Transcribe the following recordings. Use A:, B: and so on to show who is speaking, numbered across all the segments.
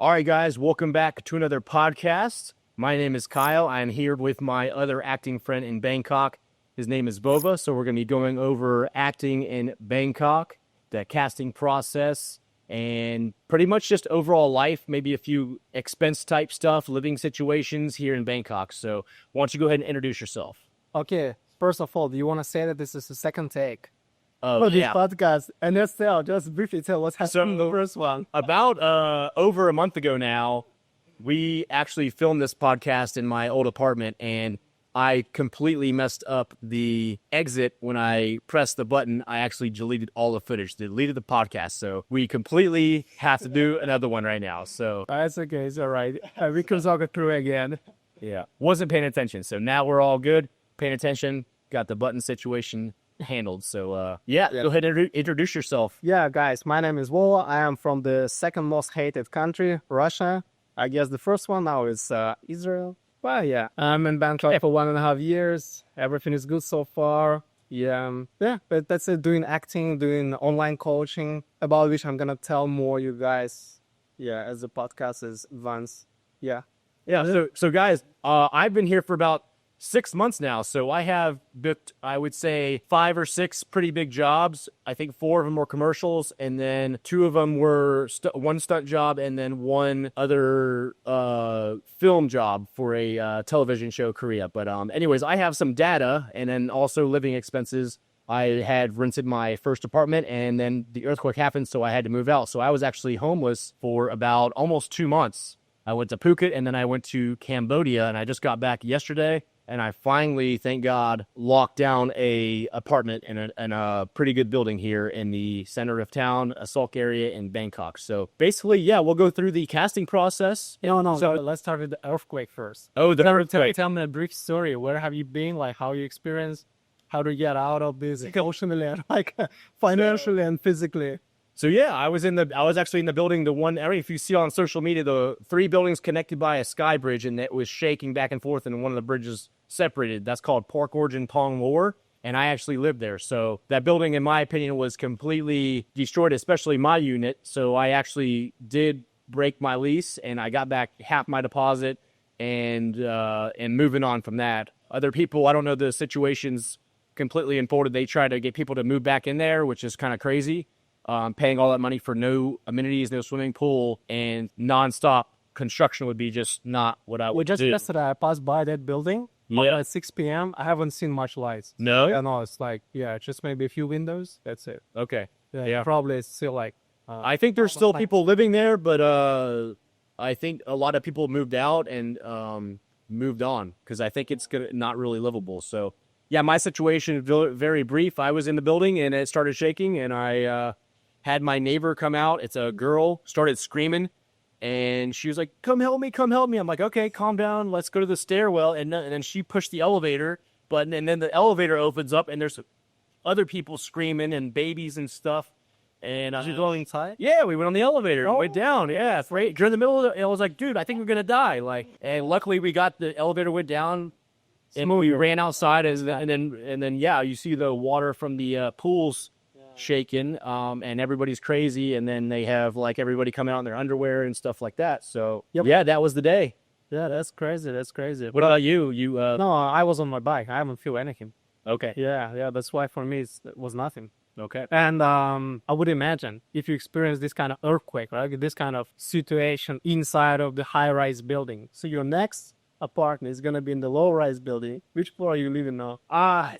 A: All right, guys, welcome back to another podcast. My name is Kyle. I'm here with my other acting friend in Bangkok. His name is Bova, so we're going to be going over acting in Bangkok, the casting process, and pretty much just overall life, maybe a few expense type stuff, living situations here in Bangkok. So why don't you go ahead and introduce yourself?
B: Okay, first of all, do you want to say that this is the second take
A: Oh,
B: for this
A: yeah.
B: podcast? And just briefly tell what's happening in the first one.
A: About over a month ago now, we actually filmed this podcast in my old apartment, and I completely messed up the exit. When I pressed the button, I actually deleted all the footage, deleted the podcast. So we completely have to do another one right now. So
B: That's okay, it's all right. We can talk it through again.
A: yeah, wasn't paying attention. So now we're all good, paying attention, got the button situation handled. So yeah, go ahead and introduce yourself.
B: Yeah, guys, my name is Wola. I am from the second most hated country, Russia. I guess the first one now is Israel. Well, yeah, I'm in Bangkok for 1.5 years. Everything is good so far. But that's it. Doing acting, doing online coaching, about which I'm gonna tell more you guys. Yeah, as the podcast is advanced. Yeah.
A: Yeah, so guys, I've been here for about 6 months now. So I have booked, I would say, 5 or 6 pretty big jobs. I think 4 of them were commercials, and then 2 of them were one stunt job, and then one other film job for a television show, Korea. But anyways, I have some data, and then also living expenses. I had rented my first apartment, and then the earthquake happened, so I had to move out. So I was actually homeless for about almost 2 months. I went to Phuket, and then I went to Cambodia, and I just got back yesterday. And I finally, thank God, locked down a apartment in a pretty good building here in the center of town, a 𝐕𝐃𝐄 area in Bangkok. So basically, yeah, we'll go through the casting process.
B: No. So let's start with the earthquake first.
A: Oh, the earthquake.
B: Tell me a brief story. Where have you been? Like, how you experienced? How to get out of this emotionally and financially and physically?
A: So yeah, I was actually in the building, the one area, if you see on social media, the 3 buildings connected by a sky bridge, and it was shaking back and forth, and one of the bridges separated. That's called Park Origin Pong Lor, and I actually lived there. So that building, in my opinion, was completely destroyed, especially my unit. So I actually did break my lease, and I got back half my deposit, and moving on from that. Other people, I don't know, the situation's completely unfolded. They try to get people to move back in there, which is kind of crazy. Paying all that money for no amenities, no swimming pool, and nonstop construction would be just not what I would do.
B: Yesterday, I passed by that building at 6 p.m. I haven't seen much lights.
A: No?
B: Yeah, no, it's like, just maybe a few windows. That's it.
A: Okay.
B: Yeah. Probably it's still like...
A: I think there's still people living there, but I think a lot of people moved out and moved on because I think it's not really livable. So, yeah, my situation is very brief. I was in the building, and it started shaking, and I... had my neighbor come out. It's a girl, started screaming, and she was like, come help me, come help me. I'm like, okay, calm down. Let's go to the stairwell. And then she pushed the elevator button, and then the elevator opens up, and there's other people screaming and babies and stuff. And
B: Did you go inside?
A: Yeah, we went on the elevator and went down. Yeah, right during the middle of it, I was like, dude, I think we're going to die. And luckily we got the elevator went down, and we ran outside, and then yeah, you see the water from the pools shaken, and everybody's crazy, and then they have everybody come out in their underwear and stuff like that. So yeah, that was the day.
B: Yeah, that's crazy.
A: What about you?
B: No, I was on my bike. I haven't feel anything.
A: Okay.
B: Yeah, that's why for me it was nothing.
A: Okay.
B: And I would imagine if you experience this kind of earthquake, right, this kind of situation inside of the high-rise building, so your next apartment is going to be in the low-rise building. Which floor are you living now?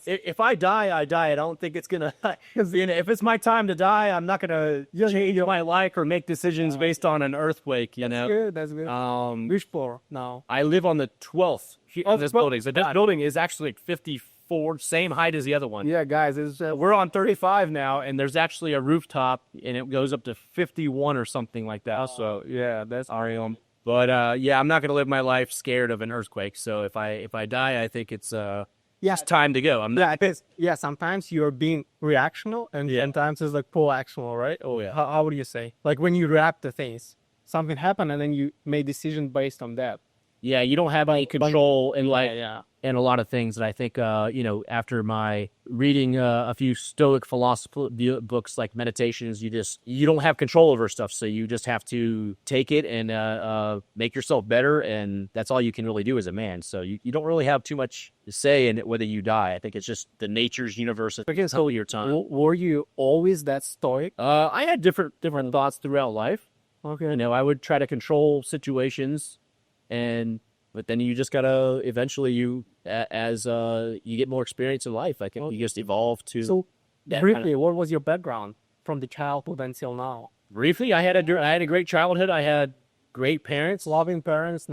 A: If I die, I die. I don't think it's going to... if it's my time to die, I'm not going to change my life or make decisions based on an earthquake, you know?
B: That's good. Which floor now?
A: I live on the 12th of this building. So this building is actually 54, same height as the other one.
B: Yeah, guys.
A: We're on 35 now, and there's actually a rooftop, and it goes up to 51 or something like that. So, yeah, that's REM. But yeah, I'm not gonna live my life scared of an earthquake. So if I die, I think it's time to go.
B: Sometimes you're being reactional, and sometimes it's like proactional, right?
A: Oh yeah.
B: How would you say? Like when you react to things, something happened, and then you made decision based on that.
A: Yeah, you don't have any control in and a lot of things that I think, after my reading a few Stoic philosophy books like Meditations, you don't have control over stuff. So you just have to take it and make yourself better. And that's all you can really do as a man. So you don't really have too much to say in whether you die. I think it's just the nature's universe until your time.
B: Were you always that stoic?
A: I had different thoughts throughout life.
B: Okay.
A: I would try to control situations, but then you just gotta eventually as you get more experience in life, I think you just evolve to.
B: So briefly, what was your background from the childhood until now?
A: Briefly, I had a great childhood. I had great parents,
B: Loving parents,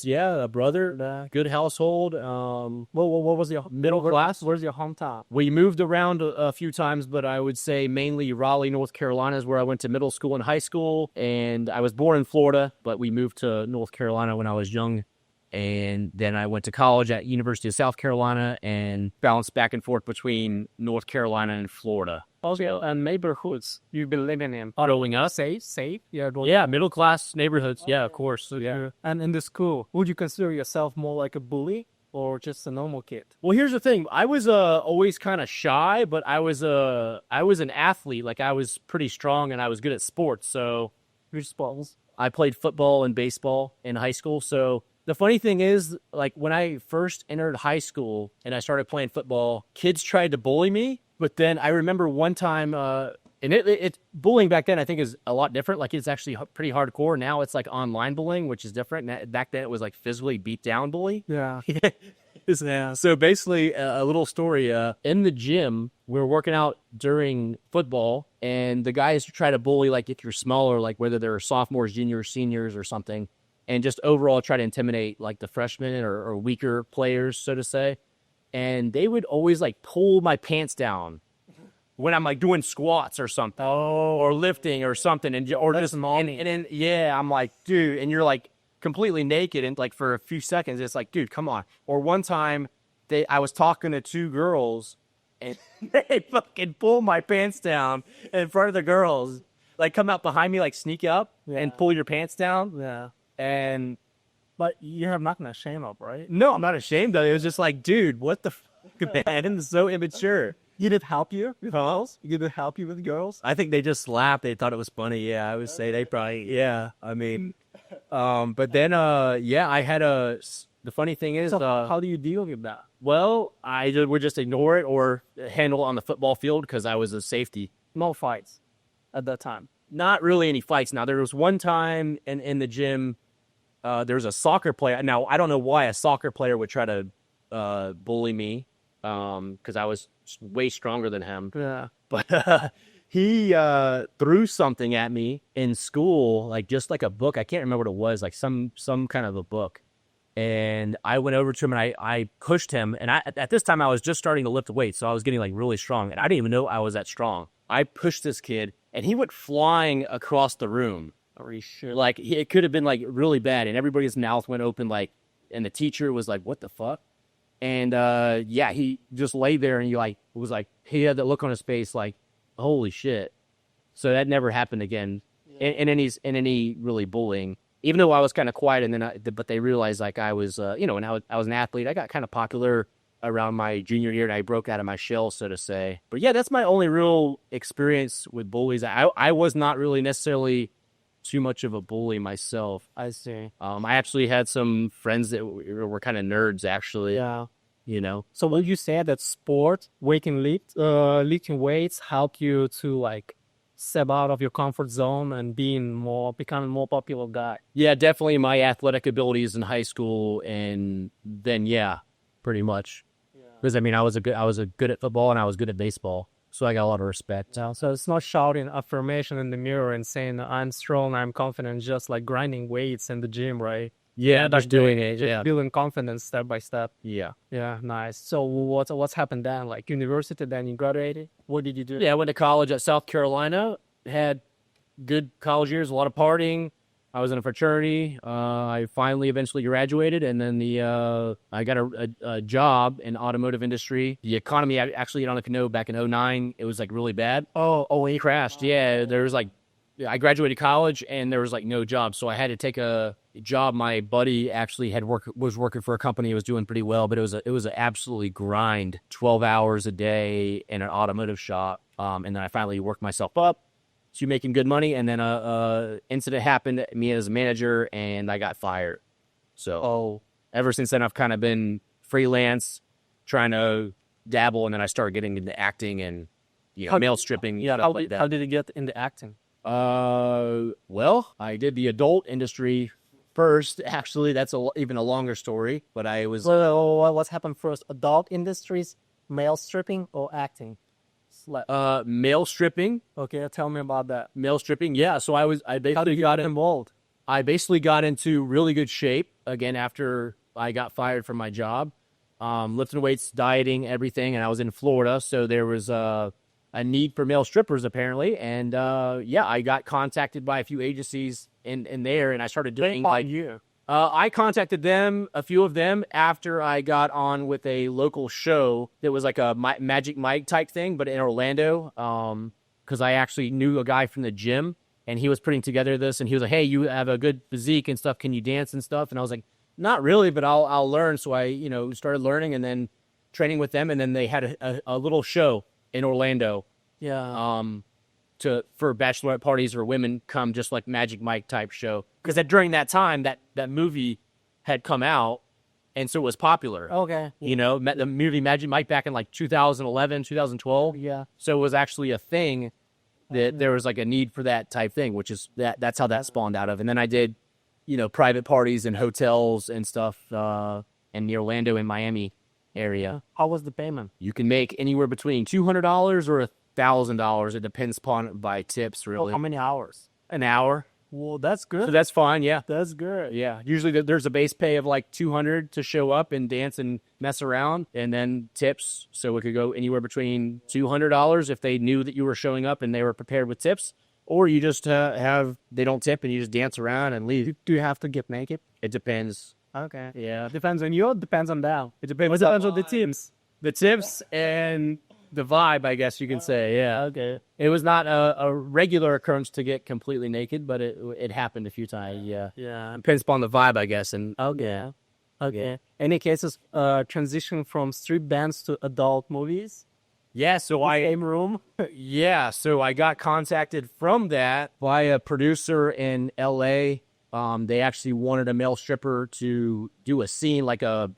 A: yeah, a brother, good household.
B: What was your
A: Middle class.
B: Where's your hometown?
A: We moved around a few times, but I would say mainly Raleigh, North Carolina is where I went to middle school and high school. And I was born in Florida, but we moved to North Carolina when I was young. And then I went to college at University of South Carolina and bounced back and forth between North Carolina and Florida.
B: Also, and neighborhoods you've been living in.
A: Growing up.
B: Safe.
A: Yeah, middle class neighborhoods. Yeah, of course. Yeah.
B: And in the school, would you consider yourself more like a bully or just a normal kid?
A: Well, here's the thing. I was always kind of shy, but I was an athlete. Like I was pretty strong and I was good at sports. So,
B: Which sports?
A: I played football and baseball in high school. So the funny thing is, like when I first entered high school and I started playing football, kids tried to bully me. But then I remember one time, and bullying back then I think is a lot different. Like it's actually pretty hardcore. Now it's like online bullying, which is different. Back then it was like physically beat down bully.
B: Yeah.
A: Yeah. So basically, a little story. In the gym, we were working out during football, and the guys try to bully like if you're smaller, like whether they're sophomores, juniors, seniors, or something, and just overall try to intimidate like the freshmen or weaker players, so to say. And they would always like pull my pants down when I'm like doing squats or something, or lifting or something, and then yeah, I'm like, dude, and you're like completely naked, and like for a few seconds, it's like, dude, come on. Or one time, I was talking to two girls, and they fucking pull my pants down in front of the girls, like come out behind me, like sneak up and pull your pants down.
B: Yeah.
A: And
B: But you have nothing to shame of, right?
A: no, I'm not ashamed of it. It was just like, dude, what the fuck, man? It's so immature.
B: Did it help you with
A: girls?
B: Did it help you with girls?
A: I think they just laughed. They thought it was funny. Yeah, I would say they probably, yeah. I mean, but then, yeah, I had the funny thing is,
B: So how do you deal with that?
A: well, I would just ignore it or handle it on the football field because I was a safety.
B: No fights at that time.
A: Not really any fights. Now, there was one time in the gym, there was a soccer player. Now, I don't know why a soccer player would try to bully me because I was way stronger than him.
B: Yeah.
A: But he threw something at me in school, like just like a book. I can't remember what it was, like some kind of a book. And I went over to him and I pushed him. And at this time, I was just starting to lift weights, so I was getting like really strong. And I didn't even know I was that strong. I pushed this kid, and he went flying across the room.
B: Are you sure?
A: Like it could have been like really bad, and everybody's mouth went open, like, and the teacher was like, "What the fuck?" And yeah, he just lay there, and he had that look on his face, like, "Holy shit!" So that never happened again, in any really bullying. Even though I was kind of quiet, and then but they realized like I was, and I was an athlete. I got kind of popular around my junior year, and I broke out of my shell, so to say. But yeah, that's my only real experience with bullies. I was not really necessarily too much of a bully myself.
B: I see.
A: I actually had some friends that were kind of nerds, actually.
B: Yeah.
A: You know.
B: So would you say that sport, lifting weights, help you to like step out of your comfort zone and becoming more popular guy?
A: Yeah, definitely my athletic abilities in high school, and then yeah, pretty much. Because I mean, I was good at football and I was good at baseball, so I got a lot of respect.
B: Yeah, so it's not shouting affirmation in the mirror and saying I'm strong, I'm confident, just like grinding weights in the gym, right?
A: Yeah, just doing it.
B: Just building confidence step by step.
A: Yeah.
B: Yeah, nice. So what's happened then? Like university, then you graduated? What did you do?
A: Yeah, I went to college at South Carolina. Had good college years, a lot of partying. I was in a fraternity. I finally eventually graduated, and then I got a job in automotive industry. The economy actually hit on a canoe back in 2009. It was like really bad.
B: Oh,
A: it crashed. Yeah, there was like I graduated college and there was like no job. So I had to take a job. My buddy actually was working for a company that was doing pretty well, but it was an absolutely grind, 12 hours a day in an automotive shop. And then I finally worked myself up to making good money. And then a incident happened to me as a manager and I got fired. So ever since then, I've kind of been freelance, trying to dabble. And then I started getting into acting and, mail stripping.
B: Yeah.
A: Stuff like that.
B: How did you get into acting?
A: Well, I did the adult industry first. Actually, that's even a longer story, but I was...
B: What's happened first? Adult industries, mail stripping, or acting?
A: Mail stripping.
B: Okay, tell me about that.
A: Mail stripping, yeah. So I basically
B: How did you get involved?
A: I basically got into really good shape, again, after I got fired from my job. Lifting weights, dieting, everything, and I was in Florida, so there was a need for male strippers apparently, and I got contacted by a few agencies in there, and I started doing I contacted them, a few of them, after I got on with a local show that was like a Magic Mike type thing, but in Orlando, because I actually knew a guy from the gym, and he was putting together this, and he was like, "Hey, you have a good physique and stuff. Can you dance and stuff?" And I was like, "Not really, but I'll learn." So I started learning and then training with them, and then they had a little show in Orlando, for bachelorette parties or women come, just like Magic Mike type show. Because during that time, that movie had come out, and so it was popular.
B: Okay.
A: The movie Magic Mike back in like 2011, 2012.
B: Yeah.
A: So it was actually a thing that there was like a need for that type thing, which is that's how that spawned out of. And then I did, private parties and hotels and stuff in the Orlando and Miami area.
B: How was the payment?
A: You can make anywhere between $200 or $1,000. It depends by tips, really.
B: How many hours?
A: An hour.
B: Well, that's good.
A: So that's fine, yeah.
B: That's good.
A: Yeah. Usually there's a base pay of like $200 to show up and dance and mess around, and then tips. So it could go anywhere between $200 if they knew that you were showing up and they were prepared with tips, or you just they don't tip and you just dance around and leave.
B: Do you have to get naked?
A: It depends.
B: Okay.
A: Yeah.
B: Depends on you, depends on them.
A: It depends.
B: It depends on the teams.
A: The tips and the vibe, I guess you can say. Yeah.
B: Okay.
A: It was not a regular occurrence to get completely naked, but it happened a few times. Yeah.
B: Yeah.
A: Depends upon the vibe, I guess. And
B: Okay. Any cases transition from strip bands to adult movies?
A: yeah, so
B: Same room?
A: yeah, so I got contacted from that by a producer in LA. They actually wanted a male stripper to do a scene, like a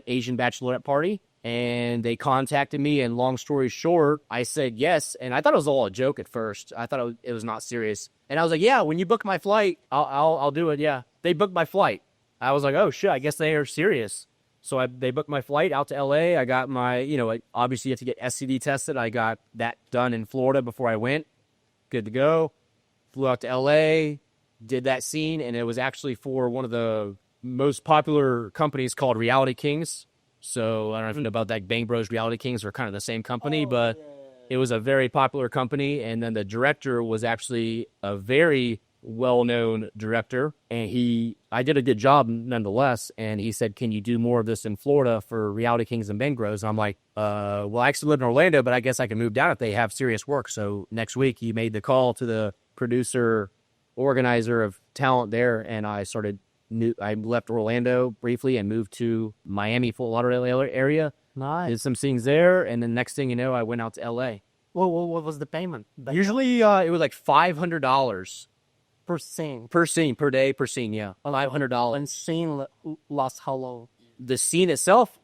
A: Asian bachelorette party. And they contacted me, and long story short, I said yes. And I thought it was all a joke at first. I thought it was not serious. And I was like, yeah, when you book my flight, I'll do it. Yeah. They booked my flight. I was like, oh shit, I guess they are serious. So they booked my flight out to LA. I got my, obviously you have to get STD tested. I got that done in Florida before I went. Good to go. Flew out to LA, did that scene, and it was actually for one of the most popular companies called Reality Kings. So I don't know if you know about that. Bang Bros, Reality Kings are kind of the same company, but it was a very popular company. And then the director was actually a very well-known director, and I did a good job nonetheless. And he said, "Can you do more of this in Florida for Reality Kings and Bang Bros?" And I'm like, well, I actually live in Orlando, but I guess I can move down if they have serious work. So next week he made the call to the producer, organizer of talent there, and I left Orlando briefly and moved to Miami, Fort Lauderdale area.
B: Nice.
A: Did some scenes there, and then next thing you know, I went out to LA.
B: What was the payment?
A: Usually it was like $500
B: per scene.
A: per scene, per day, per scene, yeah. $500.
B: And scene lasts how long?
A: The scene itself,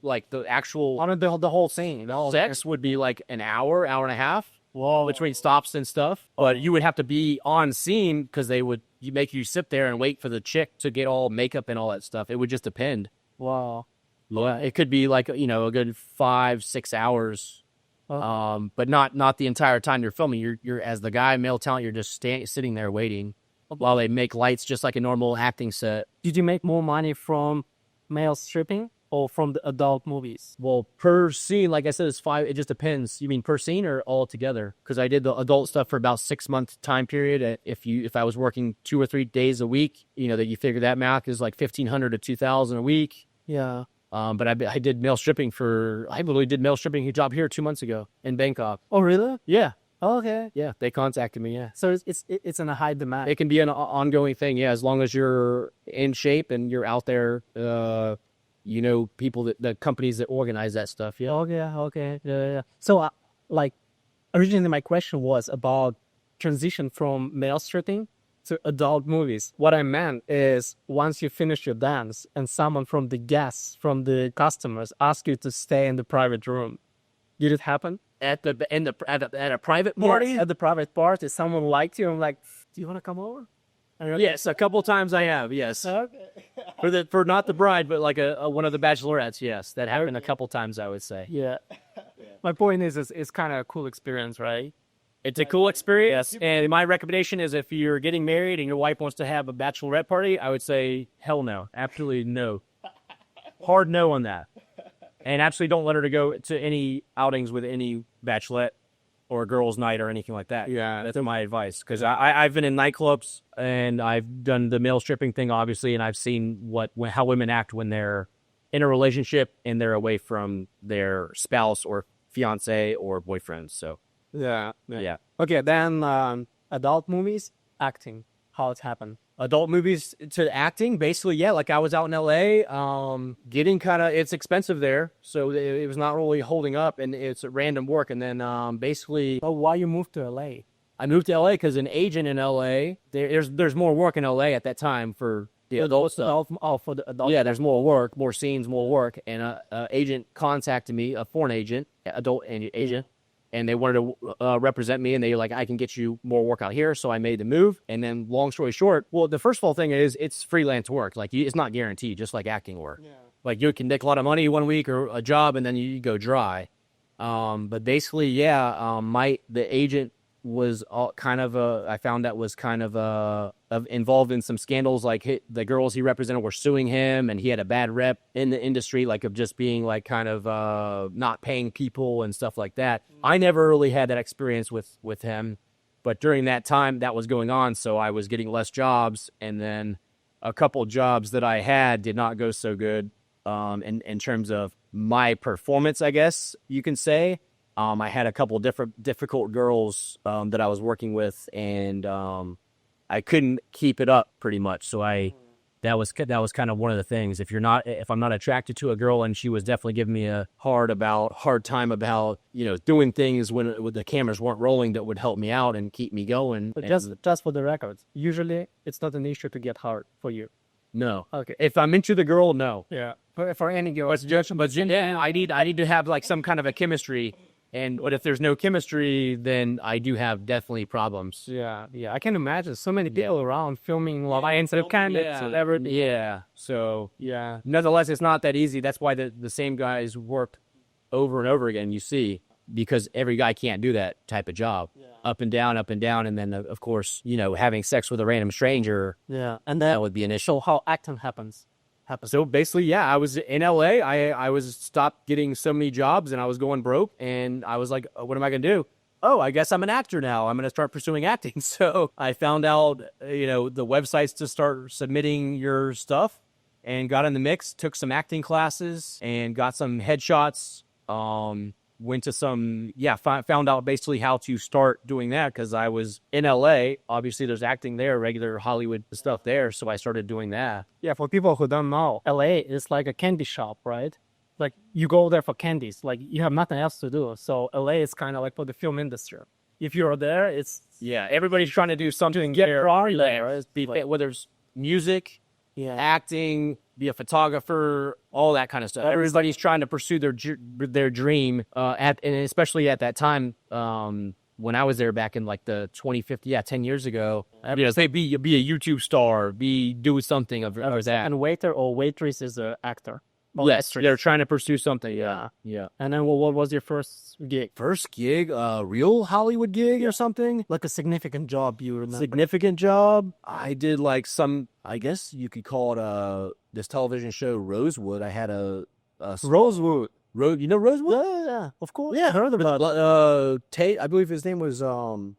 A: like the actual
B: On the whole scene.
A: sex would be like an hour and a half.
B: Whoa.
A: Between stops and stuff. But you would have to be on scene because they would make you sit there and wait for the chick to get all makeup and all that stuff. It would just depend.
B: Wow.
A: Yeah, it could be like, a good 5-6 hours. But not the entire time you're filming. You're as the guy, male talent, you're just sitting there waiting while they make lights just like a normal acting set.
B: Did you make more money from male stripping or from the adult movies?
A: Well, per scene, like I said, it's $5. It just depends. You mean per scene or all together? Because I did the adult stuff for about 6-month time period. If I was working 2 or 3 days a week, that you figure that math is like $1,500 to $2,000 a week.
B: Yeah.
A: But I literally did male stripping job here 2 months ago in Bangkok.
B: Oh, really?
A: Yeah.
B: Okay.
A: Yeah, they contacted me. Yeah.
B: So it's in a high demand.
A: It can be an ongoing thing. Yeah, as long as you're in shape and you're out there, you know, people the companies that organize that stuff. Yeah.
B: Okay. Okay. Yeah. So like originally my question was about transition from male stripping to adult movies. What I meant is once you finish your dance and someone from the guests, from the customers ask you to stay in the private room, did it happen?
A: At a private party?
B: Yes, at the private party, someone liked you and like, do you want to come over?
A: Yes, a couple times I have. Yes,
B: Okay.
A: for not the bride, but like a one of the bachelorettes. Yes, that happened a couple times. I would say.
B: Yeah. My point is it's kind of a cool experience, right?
A: It's a cool experience, and my recommendation is if you're getting married and your wife wants to have a bachelorette party, I would say hell no, absolutely no, hard no on that, and absolutely don't let her to go to any outings with any bachelorette or a girls' night or anything like that.
B: Yeah.
A: That's my advice, because I've been in nightclubs and I've done the male stripping thing, obviously, and I've seen how women act when they're in a relationship and they're away from their spouse or fiance or boyfriend. So.
B: Yeah.
A: Yeah.
B: Okay, then adult movies, acting, how it happened.
A: Adult movies to acting, basically, yeah. Like I was out in LA, getting it's expensive there, so it was not really holding up, and it's random work. And then basically,
B: Oh, why you moved to LA?
A: I moved to LA because an agent in LA, there's more work in LA at that time for the adult stuff.
B: For the adult.
A: Yeah, there's more work, more scenes, more work, and a agent contacted me, a foreign agent, adult agent. And they wanted to represent me, and they were like, I can get you more work out here. So I made the move. And then long story short, well, the first of all thing is it's freelance work. Like it's not guaranteed, just like acting work. Yeah. Like you can make a lot of money one week or a job, and then you go dry. But basically, yeah, the agent was I found that was kind of involved in some scandals. Like the girls he represented were suing him, and he had a bad rep in the industry, like of just being like kind of not paying people and stuff like that. I never really had that experience with him, but during that time that was going on, so I was getting less jobs, and then a couple jobs that I had did not go so good in terms of my performance, I guess you can say. I had a couple difficult girls that I was working with, and I couldn't keep it up pretty much. So that was kind of one of the things. If I'm not attracted to a girl, and she was definitely giving me a hard time about doing things when the cameras weren't rolling that would help me out and keep me going.
B: But just for the record, usually it's not an issue to get hard for you.
A: No.
B: Okay.
A: If I'm into the girl, no.
B: Yeah. For any girl.
A: But yeah, I need to have like some kind of a chemistry. But if there's no chemistry, then I do have definitely problems.
B: Yeah, I can imagine so many people around filming Love Island of candidates, celebrity.
A: Yeah. So yeah. Nonetheless, it's not that easy. That's why the same guys work over and over again. You see, because every guy can't do that type of job. Yeah. Up and down, and then of course, having sex with a random stranger.
B: Yeah, and
A: that would be an issue.
B: So how acting happens?
A: So basically, yeah, I was in LA. I was stopped getting so many jobs, and I was going broke. And I was like, what am I going to do? Oh, I guess I'm an actor now. I'm going to start pursuing acting. So I found out, the websites to start submitting your stuff, and got in the mix, took some acting classes, and got some headshots. Went to found out basically how to start doing that, because I was in LA. Obviously, there's acting there, regular Hollywood stuff there. So I started doing that.
B: Yeah, for people who don't know, LA is like a candy shop, right? Like you go there for candies. Like you have nothing else to do. So LA is kind of like for the film industry. If you're there, it's
A: everybody's trying to do something. Whether it's music, acting, be a photographer, all that kind of stuff. Everybody's trying to pursue their dream, and especially at that time, when I was there back in like the 2015, 10 years ago. Say be a YouTube star, do something of that.
B: And waiter or waitress is an actor.
A: Yes, they're trying to pursue something. Yeah.
B: And then what was your first gig?
A: First gig, real Hollywood gig or something?
B: Like a significant job, you remember?
A: Significant job? I did like some, I guess you could call it this television show, Rosewood. I had a
B: Rosewood.
A: You know Rosewood?
B: Yeah, of course.
A: Yeah, I heard about it. Tate, I believe his name was,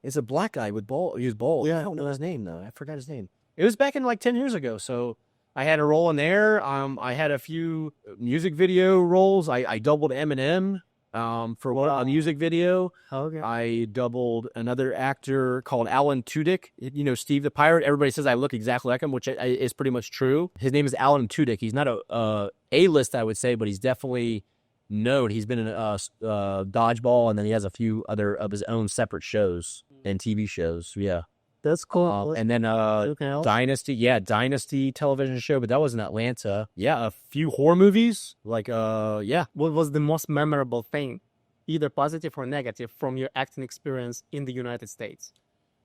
A: it's a black guy with bald. He was bald. Yeah, I don't know his name, though. I forgot his name. It was back in like 10 years ago, so I had a role in there. I had a few music video roles. I doubled Eminem for a music video.
B: Okay.
A: I doubled another actor called Alan Tudyk. You know, Steve the Pirate. Everybody says I look exactly like him, which is pretty much true. His name is Alan Tudyk. He's not a A-list, I would say, but he's definitely known. He's been in Dodgeball, and then he has a few other of his own separate shows and TV shows. Yeah.
B: That's cool.
A: And then Dynasty television show, but that was in Atlanta. Yeah, a few horror movies. Like, yeah.
B: What was the most memorable thing, either positive or negative, from your acting experience in the United States?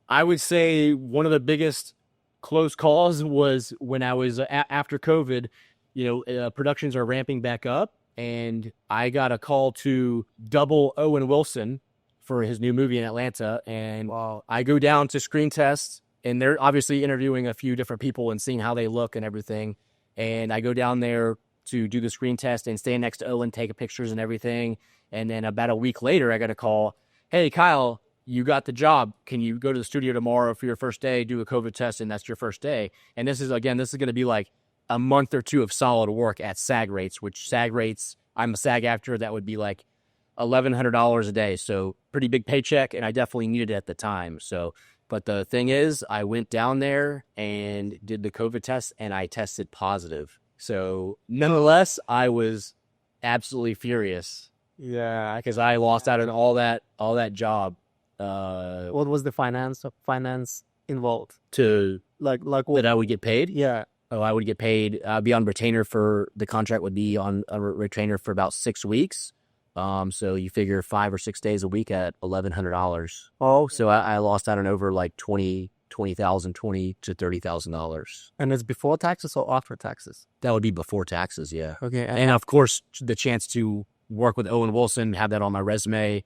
A: I would say one of the biggest close calls was when I was after COVID. You know, productions are ramping back up, and I got a call to double Owen Wilson for his new movie in Atlanta, and I go down to screen test, and they're obviously interviewing a few different people and seeing how they look and everything, and I go down there to do the screen test and stand next to Owen, take pictures and everything, and then about a week later, I got a call, hey, Kyle, you got the job. Can you go to the studio tomorrow for your first day, do a COVID test, and that's your first day? And this is going to be like a month or two of solid work at SAG rates, which SAG rates, I'm a SAG actor, that would be like $1,100 a day. So pretty big paycheck, and I definitely needed it at the time. So, but the thing is, I went down there and did the COVID test, and I tested positive. So nonetheless, I was absolutely furious.
B: Yeah.
A: Because I lost out on all that
B: What
A: job.
B: was the finance involved?
A: To
B: Like what?
A: that I would get paid?
B: Yeah.
A: Oh, I would get paid. I'd be on retainer for, the contract would be on a retainer for about 6 weeks. So you figure 5 or 6 days a week at $1,100.
B: Oh,
A: So I lost out on over like $20,000 to $30,000.
B: and it's before taxes or after taxes?
A: That would be before taxes, yeah.
B: Okay.
A: And of course, the chance to work with Owen Wilson, have that on my resume,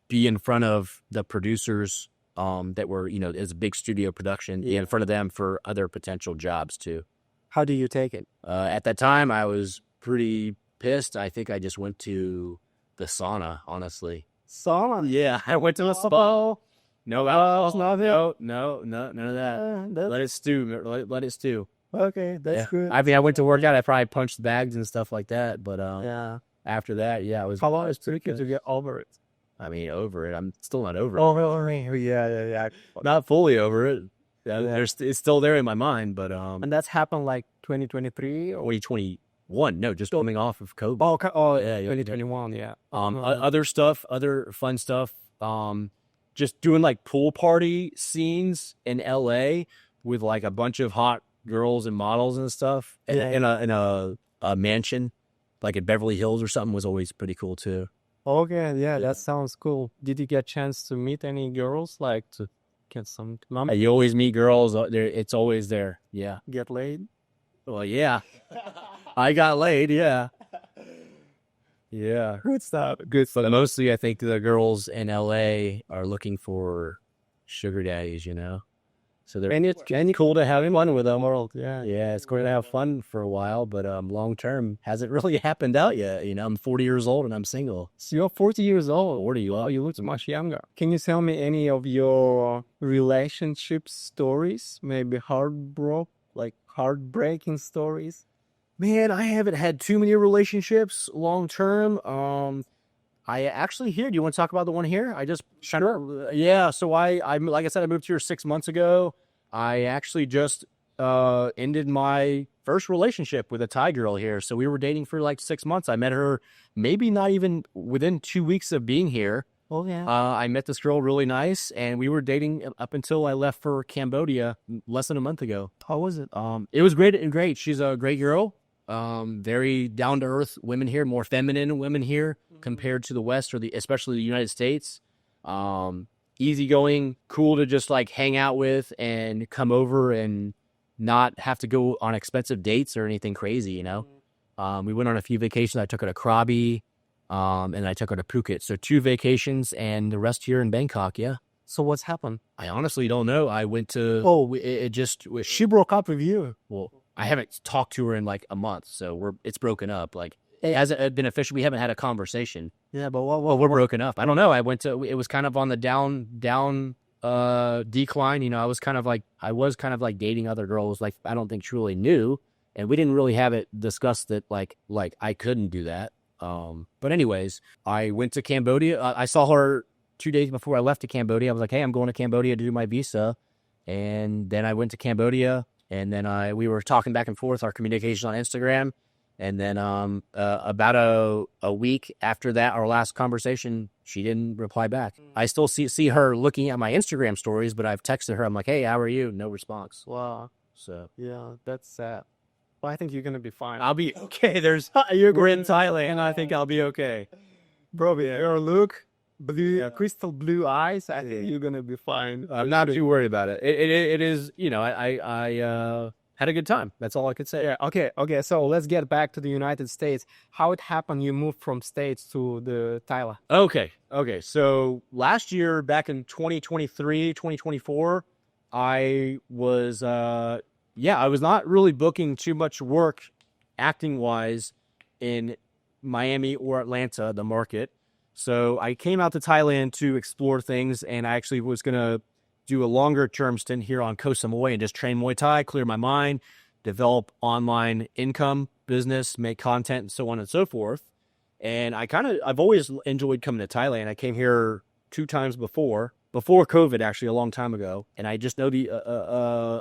A: be in front of the producers that were, you know, it's a big studio production, be in front of them for other potential jobs too.
B: How do you take it?
A: At that time, I was pretty pissed. I think I just went to the sauna, honestly.
B: Sauna?
A: Yeah, I went to the spa. No, none of that. Let it stew. Let it stew.
B: Okay, that's good.
A: I mean, I went to work out. I probably punched bags and stuff like that. But
B: Yeah.
A: after that, yeah, it was.
B: How long is it to get over it?
A: I mean, over it. I'm still not over it.
B: Oh, really? Yeah.
A: Not fully over it. It's still there in my mind. But
B: And that's happened like 2023 or
A: 2021. No, just coming off of COVID.
B: Oh,
A: Yeah,
B: 2021. Yeah.
A: Other stuff, other fun stuff. Just doing like pool party scenes in LA with like a bunch of hot girls and models and stuff in a mansion, like at Beverly Hills or something, was always pretty cool too.
B: Okay, yeah, that sounds cool. Did you get a chance to meet any girls, like to get some
A: You always meet girls. It's always there. Yeah.
B: get laid?
A: Well, yeah. I got laid. Yeah. Yeah.
B: Good stuff.
A: But mostly, I think the girls in LA are looking for sugar daddies, you know? So they're cool to have fun with them. Yeah, it's going to have fun for a while, but long term hasn't really happened out yet. You know, I'm 40 years old and I'm single.
B: So you're 40 years old.
A: 40,
B: Oh, you look much younger. Can you tell me any of your relationship stories? Maybe heartbreaking stories?
A: Man, I haven't had too many relationships long term. I actually here. Do you want to talk about the one here? Sure. Yeah. So I like I said, I moved here 6 months ago. I actually just ended my first relationship with a Thai girl here. So we were dating for like 6 months. I met her maybe not even within 2 weeks of being here.
B: Oh, yeah.
A: I met this girl really nice, and we were dating up until I left for Cambodia less than a month ago.
B: How was it?
A: It was great. She's a great girl. Very down to earth women here, more feminine women here compared to the West or especially the United States. Easygoing, cool to just like hang out with and come over and not have to go on expensive dates or anything crazy, you know? We went on a few vacations. I took her to Krabi, and I took her to Phuket. So 2 vacations and the rest here in Bangkok. Yeah.
B: So what's happened?
A: I honestly don't know. I went to,
B: She broke up with you.
A: well, I haven't talked to her in like a month, so it's broken up. Like, it hasn't been official. We haven't had a conversation.
B: Yeah, but
A: We're broken up. I don't know. It was kind of on the down decline. You know, I was kind of like dating other girls. Like, I don't think truly knew, and we didn't really have it discussed that like I couldn't do that. But anyways, I went to Cambodia. I saw her 2 days before I left to Cambodia. I was like, hey, I'm going to Cambodia to do my visa. And then I went to Cambodia, and then we were talking back and forth, our communication on Instagram. And then about a week after that, our last conversation, she didn't reply back. I still see her looking at my Instagram stories, but I've texted her. I'm like, hey, how are you? No response.
B: Wow.
A: So
B: Yeah, that's sad. But I think you're gonna be fine.
A: I'll be okay. We're in Thailand, and I think I'll be okay.
B: Bro, your look, blue, crystal blue eyes. I think you're gonna be fine.
A: I'm not too worried about it. It is, I had a good time. That's all I could say.
B: Yeah. Okay. So let's get back to the United States. How it happened? You moved from States to the Thailand.
A: Okay. So last year, back in 2023, 2024, I was, I was not really booking too much work acting wise in Miami or Atlanta, the market. So I came out to Thailand to explore things, and I actually was going to do a longer term stint here on Koh Samui and just train Muay Thai, clear my mind, develop online income, business, make content, and so on and so forth. And I've always enjoyed coming to Thailand. I came here 2 times before COVID, actually, a long time ago. And I just know the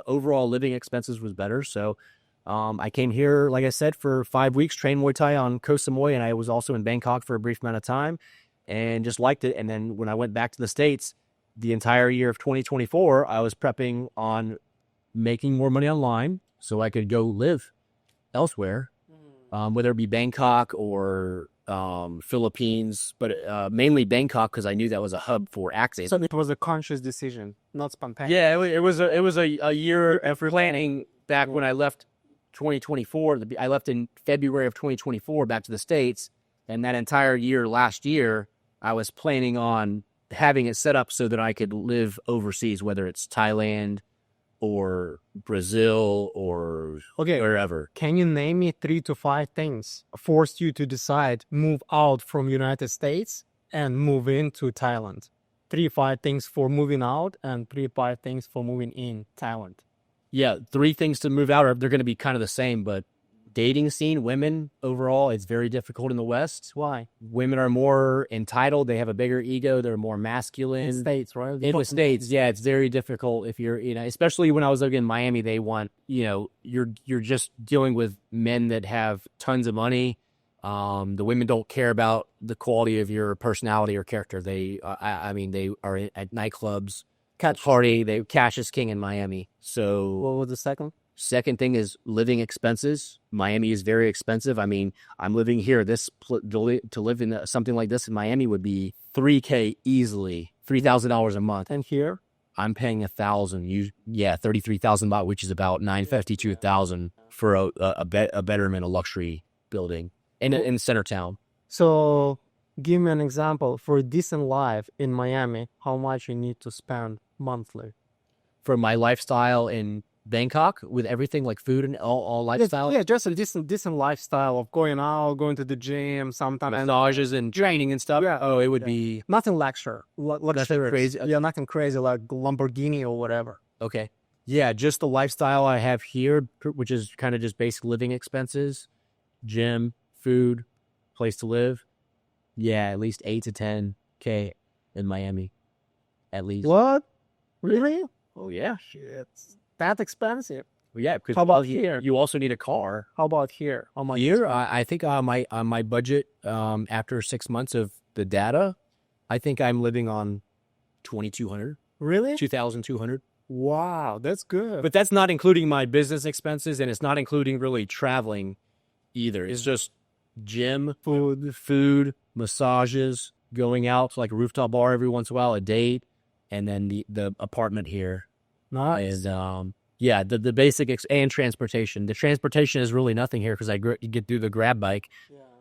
A: overall living expenses was better. So I came here, like I said, for 5 weeks, trained Muay Thai on Koh Samui, and I was also in Bangkok for a brief amount of time and just liked it. And then when I went back to the States, the entire year of 2024, I was prepping on making more money online so I could go live elsewhere, whether it be Bangkok or Philippines, but mainly Bangkok because I knew that was a hub for acting.
B: So it was a conscious decision, not spontaneous.
A: Yeah, it was a year of planning back when I left 2024. I left in February of 2024 back to the States, and that entire year last year, I was planning on having it set up so that I could live overseas, whether it's Thailand or Brazil or wherever.
B: Can you name me 3 to 5 things forced you to decide move out from United States and move into Thailand? 3-5 things for moving out and 3-5 things for moving in Thailand.
A: Yeah, 3 things to move out they're going to be kind of the same, but dating scene, women overall, it's very difficult in the West.
B: Why?
A: Women are more entitled. They have a bigger ego. They're more masculine.
B: In States, right?
A: In the States, yeah, it's very difficult if you're, especially when I was living in Miami, they want, you're just dealing with men that have tons of money. The women don't care about the quality of your personality or character. They are at nightclubs, party. Cash is king in Miami. So
B: what was the second?
A: Second thing is living expenses. Miami is very expensive. I mean, I'm living here. To live in something like this in Miami would be $3,000 easily, $3,000 a month.
B: And here,
A: I'm paying 33,000 baht, which is about $950 to 1,000 for a bedroom in a luxury building in center town.
B: So, give me an example for a decent life in Miami. How much you need to spend monthly
A: for my lifestyle in Bangkok with everything like food and all lifestyle?
B: Yeah, just a decent lifestyle of going out, going to the gym, sometimes
A: massages and training and stuff.
B: Yeah.
A: Oh, it would be
B: nothing luxury.
A: Nothing crazy.
B: Yeah, nothing crazy like Lamborghini or whatever.
A: Okay. Yeah, just the lifestyle I have here, which is kind of just basic living expenses, gym, food, place to live. Yeah, at least 8 to 10K in Miami. At least.
B: What? Really?
A: Oh yeah.
B: Shit. That expensive?
A: Well, yeah, because
B: how about here?
A: You also need a car.
B: How about here? How much?
A: Here, I think my budget after 6 months of the data, I think I'm living on 2,200.
B: Really?
A: 2,200.
B: Wow, that's good.
A: But that's not including my business expenses, and it's not including really traveling either. It's just gym, food, massages, going out to like a rooftop bar every once in a while, a date, and then the apartment here.
B: Nice.
A: And the basic and transportation. The transportation is really nothing here because I get through the grab bike,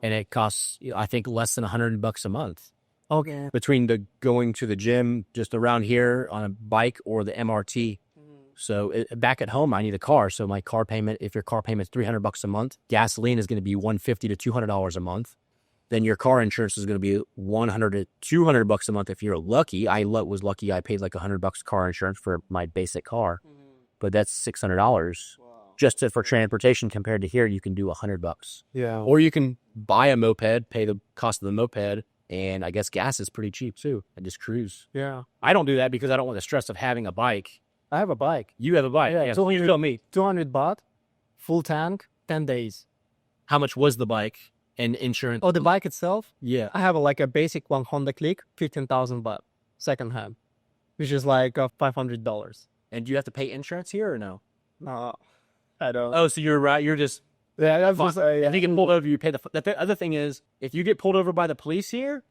A: and it costs I think less than $100 a month.
B: Okay.
A: Between going to the gym just around here on a bike or the MRT. So back at home, I need a car. So my car payment, if your car payment is $300 a month, gasoline is going to be $150 to $200 a month. Then your car insurance is going to be $100 to $200 a month if you're lucky. I was lucky. I paid like $100 car insurance for my basic car, but that's $600.
B: Wow.
A: just for transportation. Compared to here, you can do $100.
B: Yeah.
A: Or you can buy a moped, pay the cost of the moped, and I guess gas is pretty cheap too, and just cruise.
B: Yeah.
A: I don't do that because I don't want the stress of having a bike.
B: I have a bike.
A: You have a bike.
B: Yeah,
A: So you tell me.
B: 200 baht, full tank, 10 days.
A: How much was the bike and insurance?
B: Oh, the bike itself?
A: Yeah.
B: I have like a basic one Honda Click, 15,000 baht, second hand, which is like $500.
A: And do you have to pay insurance here or no?
B: No, I don't.
A: Oh, so you're right. You're just...
B: Yeah, that's just,
A: If you get pulled over, you pay the other thing is, if you get pulled over by the police here,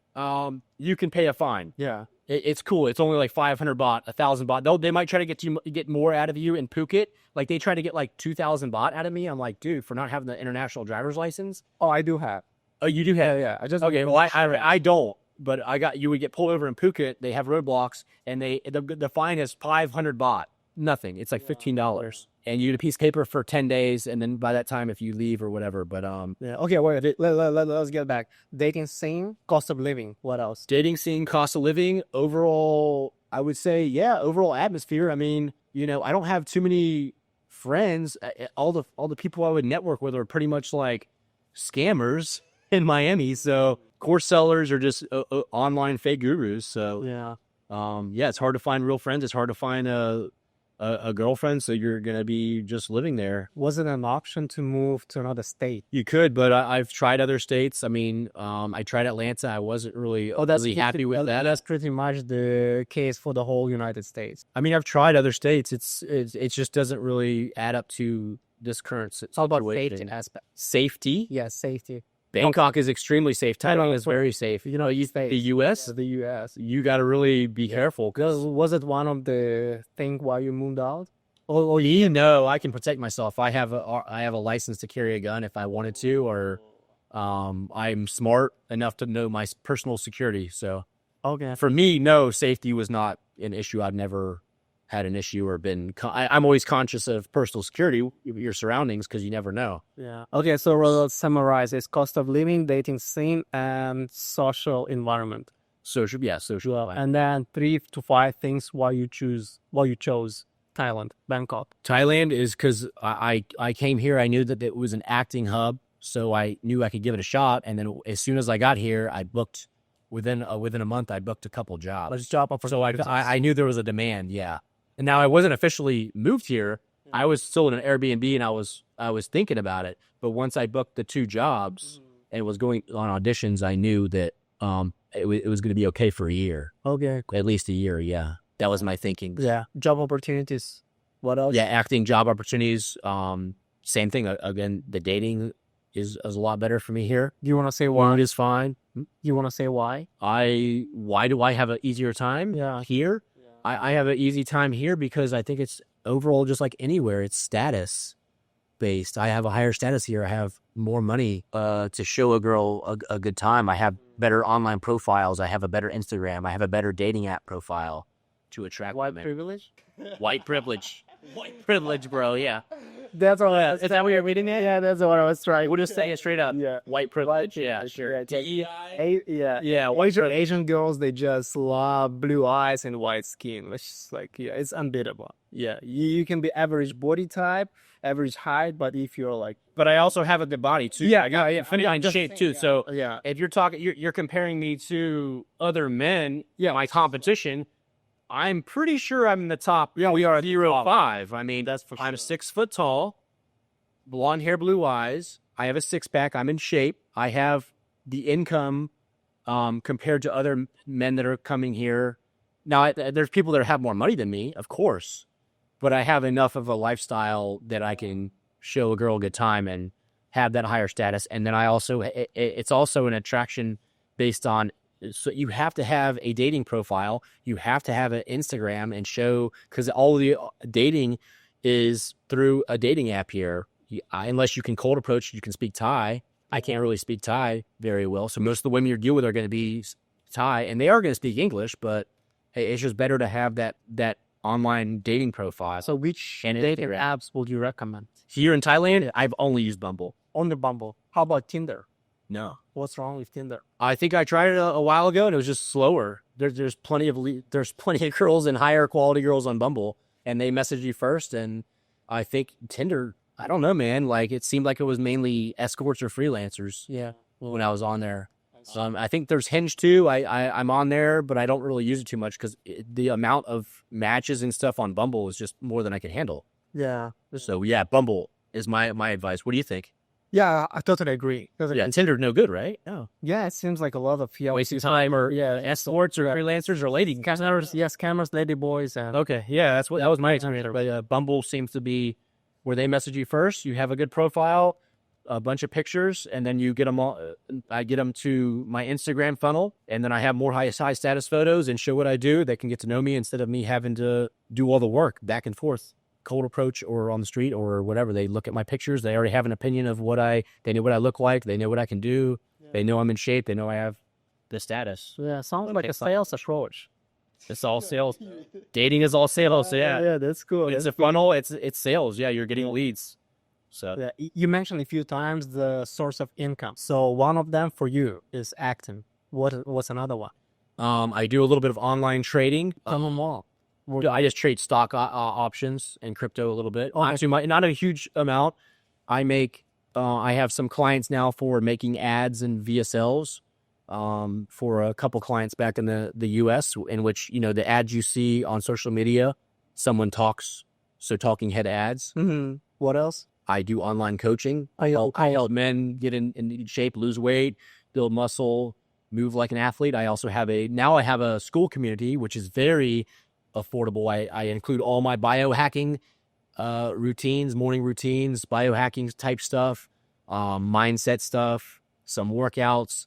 A: you can pay a fine.
B: yeah.
A: It's cool. It's only like 500 baht, 1,000 baht. They might try to get more out of you in Phuket. Like they try to get like 2,000 baht out of me. I'm like, dude, for not having the international driver's license.
B: Oh, I do have.
A: Oh, you do have?
B: Yeah. I just
A: Okay. Well, I don't. But you would get pulled over in Phuket. They have roadblocks, and the fine is 500 baht. Nothing. It's like $15, and you get a piece of paper for 10 days, and then by that time, if you leave or whatever. But
B: Yeah. Okay. Wait. Let's get back. Dating scene, cost of living. What else?
A: dating scene, cost of living, overall, I would say, yeah, overall atmosphere. I mean, I don't have too many friends. All the people I would network with are pretty much like scammers in Miami. So course sellers are just online fake gurus. So
B: Yeah.
A: yeah, it's hard to find real friends. It's hard to find a girlfriend. So you're gonna be just living there.
B: Was it an option to move to another state?
A: You could, but I've tried other states. I mean, I tried Atlanta. I wasn't really really happy with that.
B: That's pretty much the case for the whole United States.
A: I mean, I've tried other states. It just doesn't really add up to this current situation.
B: It's all about safety aspect.
A: Safety.
B: Yeah, safety.
A: Bangkok is extremely safe. Thailand is very safe.
B: The
A: U.S.
B: The U.S.
A: You got to really be careful.
B: Was it one of the things why you moved out?
A: Oh, you know, I can protect myself. I have a license to carry a gun if I wanted to, or I'm smart enough to know my personal security. So
B: Okay.
A: for me, no, safety was not an issue. I've never had an issue or been. I'm always conscious of personal security, your surroundings, because you never know.
B: Yeah. Okay, so let's summarize. It's cost of living, dating scene, and social environment.
A: Social.
B: And then 3 to 5 things why you chose Thailand, Bangkok.
A: Thailand is because I came here. I knew that it was an acting hub, so I knew I could give it a shot. And then as soon as I got here, I booked within a month. I booked a couple jobs.
B: Let's job up for
A: So I knew there was a demand. Yeah. And now I wasn't officially moved here. I was still in an Airbnb, and I was thinking about it. But once I booked the 2 jobs and was going on auditions, I knew that it was going to be okay for a year.
B: Okay.
A: At least a year. Yeah. That was my thinking.
B: Yeah. Job opportunities. What else?
A: Yeah, acting, job opportunities. Same thing. Again, the dating is a lot better for me here.
B: Do you want to say why?
A: Food is fine.
B: You want to say why?
A: Why do I have an easier time here? I have an easy time here because I think it's overall just like anywhere. It's status based. I have a higher status here. I have more money to show a girl a good time. I have better online profiles. I have a better Instagram. I have a better dating app profile to attract
B: White
A: women.
B: privilege?
A: White privilege. White privilege, bro. Yeah.
B: That's all. Is that what you're reading it? Yeah, that's what I was trying.
A: We'll just say it straight up.
B: Yeah.
A: White privilege. Yeah, sure.
B: Yeah,
A: DEI.
B: Yeah. Asian girls, they just love blue eyes and white skin. It's just like, it's unbeatable. Yeah, you can be average body type, average height, but if you're like,
A: But I also have a good body too.
B: Yeah,
A: I got
B: yeah.
A: fine shape too. So
B: yeah,
A: if you're talking, you're comparing me to other men. Yeah, my competition. I'm pretty sure I'm in the top.
B: Yeah, we are
A: 0.5. I mean,
B: that's for sure.
A: I'm 6 foot tall, blonde hair, blue eyes. I have a 6-pack. I'm in shape. I have the income compared to other men that are coming here. Now, there's people that have more money than me, of course, but I have enough of a lifestyle that I can show a girl a good time and have that higher status. And then it's also an attraction based on. So you have to have a dating profile. You have to have an Instagram and show, because all the dating is through a dating app here. Unless you can cold approach, you can speak Thai. I can't really speak Thai very well. So most of the women you deal with are going to be Thai, and they are going to speak English, but hey, it's just better to have that online dating profile.
B: So which dating apps would you recommend?
A: Here in Thailand, I've only used Bumble.
B: Only Bumble. How about Tinder?
A: No.
B: What's wrong with Tinder?
A: I think I tried it a while ago, and it was just slower. There's plenty of girls and higher quality girls on Bumble, and they message you first. And I think Tinder I don't know, man. Like, it seemed like it was mainly escorts or freelancers.
B: Yeah.
A: When I was on there. I think there's Hinge too. I'm on there, but I don't really use it too much because the amount of matches and stuff on Bumble is just more than I can handle.
B: Yeah.
A: So yeah, Bumble is my advice. What do you think?
B: Yeah, I totally agree.
A: Yeah, Tinder's no good, right? No.
B: Yeah, it seems like a lot of
A: Wasting time or escorts or freelancers or lady
B: cameras. Yes, cameras, lady boys, and
A: okay, yeah, that was my experience. But Bumble seems to be where they message you first. You have a good profile, a bunch of pictures, and then you get them all. I get them to my Instagram funnel, and then I have more high status photos and show what I do. They can get to know me instead of me having to do all the work back and forth, cold approach or on the street or whatever. They look at my pictures. They already have an opinion of they know what I look like. They know what I can do. Yeah. They know I'm in shape. They know I have the status.
B: Yeah, sounds like a sales approach.
A: It's all sales. Dating is all sales. So yeah,
B: that's cool.
A: It's a funnel. It's sales. Yeah, you're getting leads. So
B: yeah, you mentioned a few times the source of income. So one of them for you is acting. What's another one?
A: I do a little bit of online trading.
B: Tell them all.
A: I just trade stock options and crypto a little bit. Actually, not a huge amount. I have some clients now for making ads and VSLs for a couple clients back in the U.S. in which, the ads you see on social media, someone talks, so talking head ads.
B: Mm-hmm. What else?
A: I do online coaching. I help men get in shape, lose weight, build muscle, move like an athlete. I also have a school community, which is very affordable. I include all my biohacking routines, morning routines, biohacking type stuff, mindset stuff, some workouts,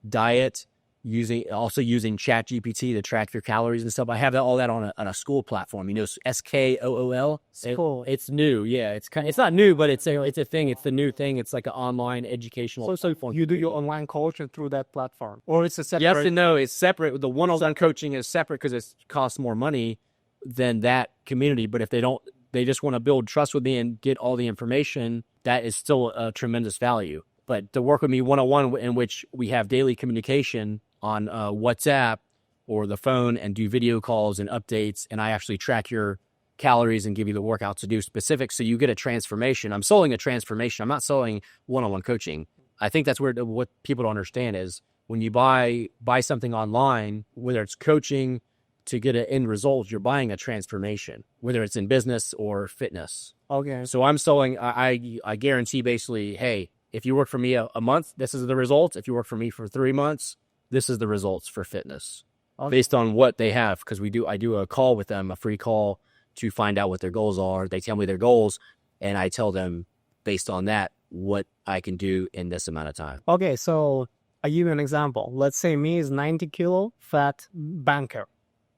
A: diet, using ChatGPT to track your calories and stuff. I have all that on a school platform. �H𝐾𝐒.
B: Cool.
A: It's new. Yeah, it's not new, but it's a thing. It's the new thing. It's like an online educational.
B: So you do your online coaching through that platform, or it's a separate?
A: Yes and no. It's separate. The one-on-one coaching is separate because it costs more money than that community. But if they just want to build trust with me and get all the information, that is still a tremendous value. But to work with me one-on-one, in which we have daily communication on WhatsApp or the phone and do video calls and updates, and I actually track your calories and give you the workouts to do specific, so you get a transformation. I'm selling a transformation. I'm not selling one-on-one coaching. I think that's what people don't understand is when you buy something online, whether it's coaching to get an end result, you're buying a transformation, whether it's in business or fitness.
B: Okay.
A: So I'm selling, I guarantee basically, hey, if you work for me a month, this is the results. If you work for me for 3 months, this is the results for fitness. Okay. Based on what they have. Because I do a call with them, a free call to find out what their goals are. They tell me their goals and I tell them based on that, what I can do in this amount of time.
B: Okay. So I'll give you an example. Let's say me is 90 kilo fat banker.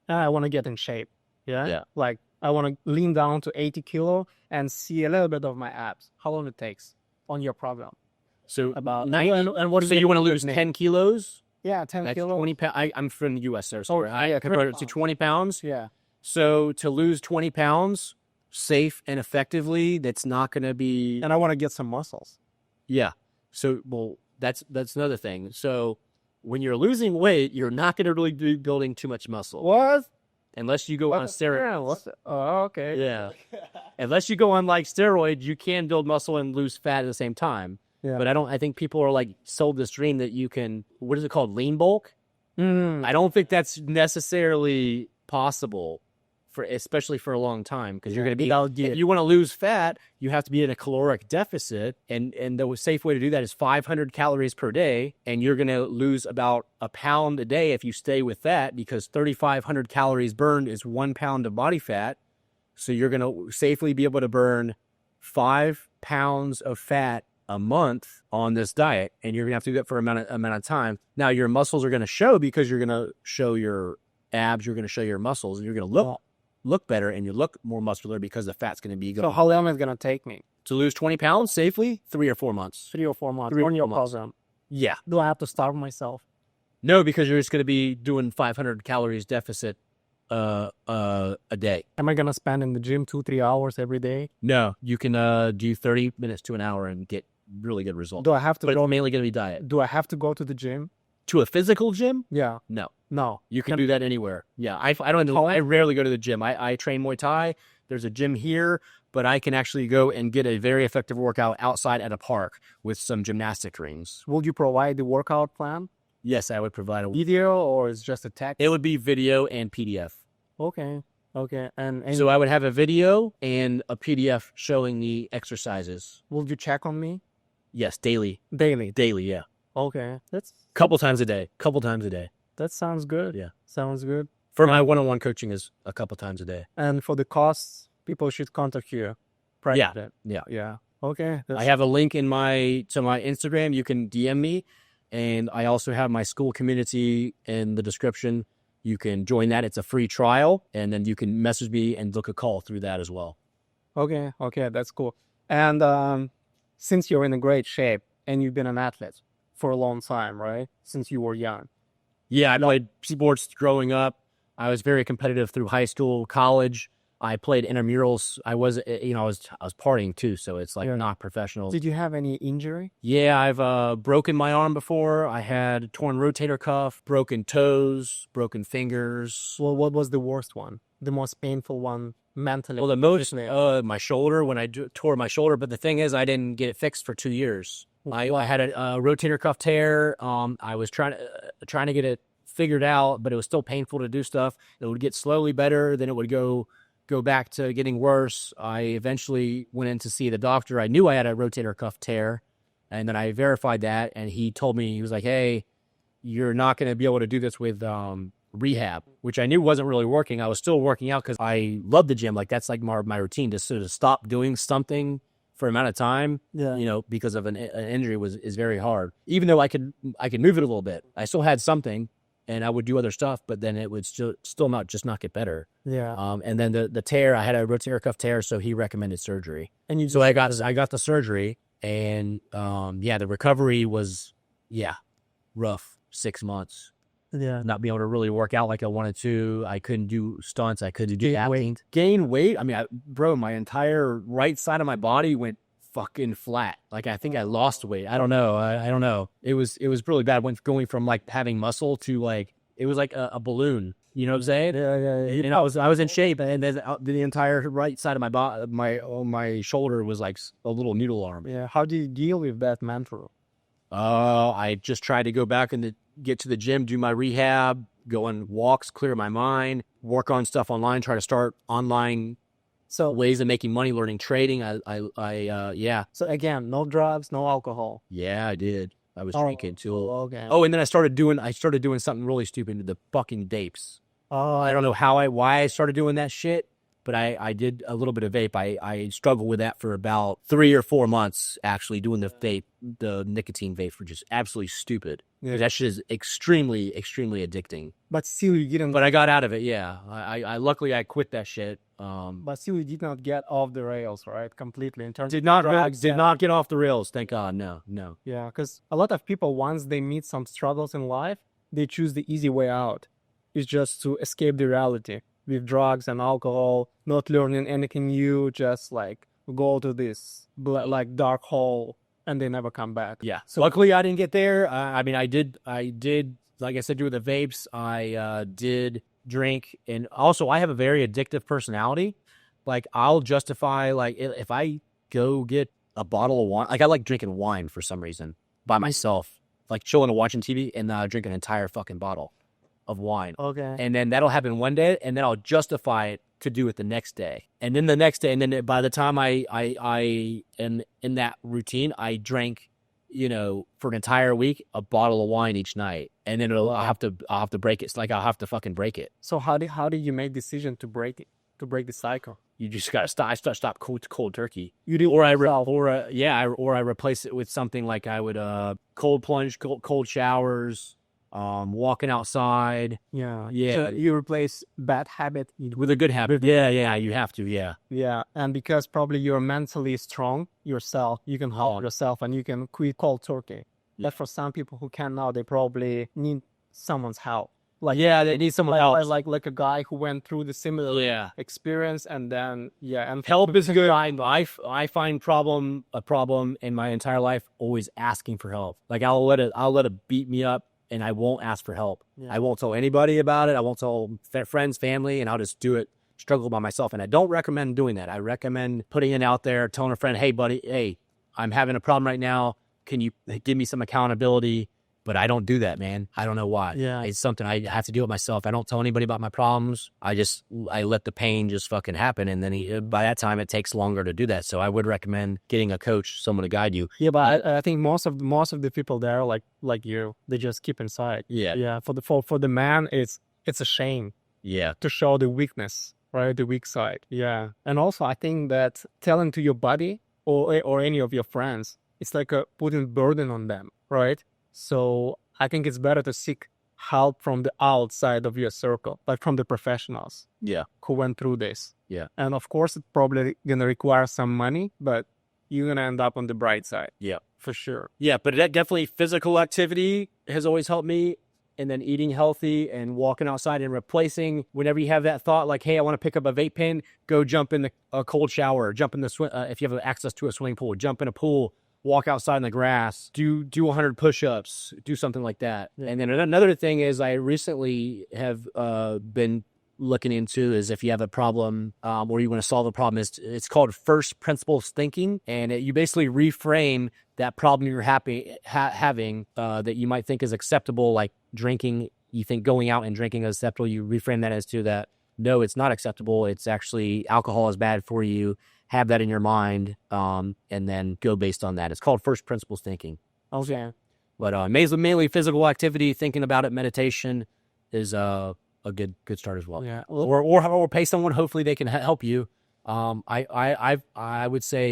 B: I want to get in shape. Yeah.
A: Yeah.
B: Like I want to lean down to 80 kilo and see a little bit of my abs. How long it takes on your program?
A: So
B: about 90, and what?
A: So you want to lose 10 kilos?
B: Yeah, 10 kilos.
A: 20 pounds. I'm from the U.S. There, so I converted to 20 pounds.
B: Yeah.
A: So to lose 20 pounds, safe and effectively, that's not going to be.
B: And I want to get some muscles.
A: Yeah. So that's another thing. So when you're losing weight, you're not going to really be building too much muscle.
B: What?
A: Unless you go on steroids.
B: Oh, okay.
A: Yeah. Unless you go on like steroids, you can build muscle and lose fat at the same time.
B: Yeah.
A: But I think people are like sold this dream that you can, what is it called? Lean bulk? I don't think that's necessarily possible especially for a long time, because you're going to be, if you want to lose fat, you have to be in a caloric deficit. And the safe way to do that is 500 calories per day. And you're going to lose about a pound a day if you stay with that, because 3,500 calories burned is 1 pound of body fat. So you're going to safely be able to burn 5 pounds of fat a month on this diet, and you're gonna have to do that for amount of time. Now your muscles are gonna show, because you're gonna show your abs, you're gonna show your muscles, and you're gonna look better, and you look more muscular because the fat's gonna be.
B: So how long is it gonna take me
A: to lose 20 pounds safely? 3 or 4 months.
B: 3 or 4 months on your program.
A: Yeah.
B: Do I have to starve myself?
A: No, because you're just gonna be doing 500 calories deficit a day.
B: Am I gonna spend in the gym 2-3 hours every day?
A: No, you can do 30 minutes to an hour and get really good results.
B: Do I have to?
A: But it's mainly going to be diet.
B: Do I have to go to the gym?
A: To a physical gym?
B: Yeah.
A: No.
B: No.
A: You can do that anywhere. Yeah. I don't. I rarely go to the gym. I train Muay Thai. there's a gym here, but I can actually go and get a very effective workout outside at a park with some gymnastic rings.
B: Will you provide the workout plan?
A: Yes, I would provide a
B: Video or is just a text?
A: It would be video and PDF.
B: Okay. And
A: So I would have a video and a PDF showing the exercises.
B: will you check on me?
A: Yes, daily.
B: Daily.
A: Daily, yeah.
B: Okay.
A: Couple times a day.
B: That sounds good.
A: Yeah.
B: Sounds good.
A: For my one-on-one coaching is a couple times a day.
B: And for the costs, people should contact you.
A: Yeah.
B: Yeah. Okay.
A: I have a link to my Instagram. You can DM me. And I also have my school community in the description. You can join that. It's a free trial. And then you can message me and book a call through that as well.
B: Okay. That's cool. And since you're in a great shape and you've been an athlete for a long time, right? Since you were young.
A: Yeah, I played sports growing up. I was very competitive through high school, college. I played intramurals. I was partying too, so it's like not professional.
B: Did you have any injury?
A: Yeah, I've broken my arm before. I had torn rotator cuff, broken toes, broken fingers.
B: Well, what was the worst one? The most painful one mentally?
A: Well, the most, my shoulder, when I tore my shoulder. But the thing is, I didn't get it fixed for 2 years. I had a rotator cuff tear. I was trying to get it figured out, but it was still painful to do stuff. It would get slowly better, then it would go back to getting worse. I eventually went in to see the doctor. I knew I had a rotator cuff tear, and then I verified that, and he told me, he was like, hey, you're not going to be able to do this with rehab, which I knew wasn't really working. I was still working out because I love the gym. Like, that's like my routine. To sort of stop doing something for an amount of time, because of an injury is very hard. Even though I could move it a little bit, I still had something, and I would do other stuff, but then it would still not get better.
B: Yeah.
A: And then the tear, I had a rotator cuff tear, so he recommended surgery.
B: And
A: so I got the surgery, and the recovery was rough. 6 months.
B: Yeah.
A: Not being able to really work out like I wanted to. I couldn't do stunts. I couldn't do gain weight. I mean, my entire right side of my body went fucking flat. Like, I think I lost weight. I don't know. I don't know. It was really bad. Went going from like having muscle to like, it was like a balloon. You know what I'm saying?
B: Yeah.
A: I was in shape, and then the entire right side of my body, my shoulder was like a little noodle arm.
B: Yeah. How do you deal with that mentally?
A: I just tried to go back and get to the gym, do my rehab, go on walks, clear my mind, work on stuff online, try to start online ways of making money, learning trading. Yeah.
B: So again, no drugs, no alcohol.
A: Yeah, I did. I was drinking too.
B: Okay.
A: Oh, and then I started doing something really stupid, the fucking vapes.
B: Oh,
A: I don't know why I started doing that shit, but I did a little bit of vape. I struggled with that for about 3 or 4 months, actually, doing the nicotine vape, for just absolutely stupid. Yeah. That shit is extremely, extremely addicting.
B: But still, you didn't.
A: But I got out of it. Yeah, I luckily I quit that shit.
B: But still, you did not get off the rails, right? Completely in terms.
A: Did not get off the rails. Thank God. No.
B: Yeah, because a lot of people, once they meet some struggles in life, they choose the easy way out. It's just to escape the reality with drugs and alcohol, not learning anything new, just like go to this like dark hole, and they never come back.
A: Yeah. So luckily I didn't get there. I did, like I said, do the vapes. I did drink. And also I have a very addictive personality. Like, I'll justify, like, if I go get a bottle of wine, like, I like drinking wine for some reason by myself, like chilling and watching TV, and drink an entire fucking bottle of wine.
B: Okay.
A: And then that'll happen one day, and then I'll justify it to do it the next day. And then the next day, and then by the time I am in that routine, I drank, for an entire week, a bottle of wine each night. And then I'll have to break it. It's like I'll have to fucking break it.
B: So how did you make decision to break it? To break the cycle?
A: You just gotta stop. I stop cold turkey. You do, or I replace it with something like I would cold plunge, cold showers, walking outside.
B: Yeah.
A: So
B: you replace bad habit
A: with a good habit. Yeah. You have to.
B: Yeah. And because probably you're mentally strong yourself, you can help yourself and you can quit cold turkey. Yeah. But for some people who can now, they probably need someone's help. Like,
A: they need someone else.
B: Like a guy who went through the similar experience, and then and
A: help is good. I find a problem in my entire life always asking for help. Like, I'll let it beat me up, and I won't ask for help. Yeah. I won't tell anybody about it. I won't tell friends, family, and I'll just do it struggle by myself. And I don't recommend doing that. I recommend putting it out there, telling a friend, hey, buddy, hey, I'm having a problem right now. Can you give me some accountability? But I don't do that, man. I don't know why.
B: Yeah.
A: It's something I have to deal with myself. I don't tell anybody about my problems. I let the pain just fucking happen. And then by that time, it takes longer to do that. So I would recommend getting a coach, someone to guide you.
B: Yeah, but I think most of the people there, like you, they just keep inside.
A: Yeah.
B: Yeah. For the man, it's a shame.
A: Yeah.
B: To show the weakness, right? The weak side. Yeah. And also, I think that telling to your buddy or any of your friends, it's like putting burden on them, right? So I think it's better to seek help from the outside of your circle, like from the professionals.
A: Yeah.
B: Who went through this.
A: Yeah.
B: And of course, it's probably going to require some money, but you're going to end up on the bright side.
A: Yeah.
B: For sure.
A: Yeah, but that definitely physical activity has always helped me. And then eating healthy and walking outside and replacing whenever you have that thought, like, hey, I want to pick up a vape pen, go jump in a cold shower, jump in the if you have access to a swimming pool, jump in a pool, walk outside in the grass, do 100 push-ups, do something like that. Yeah. And then another thing is I recently have been looking into is if you have a problem or you want to solve a problem, it's called first principles thinking. And you basically reframe that problem you're having that you might think is acceptable, like drinking. You think going out and drinking is acceptable. You reframe that as to that, no, it's not acceptable. It's actually alcohol is bad for you. Have that in your mind and then go based on that. It's called first principles thinking.
B: Okay.
A: But mainly physical activity, thinking about it, meditation is a good start as well.
B: Yeah.
A: Or pay someone. Hopefully they can help you. I would say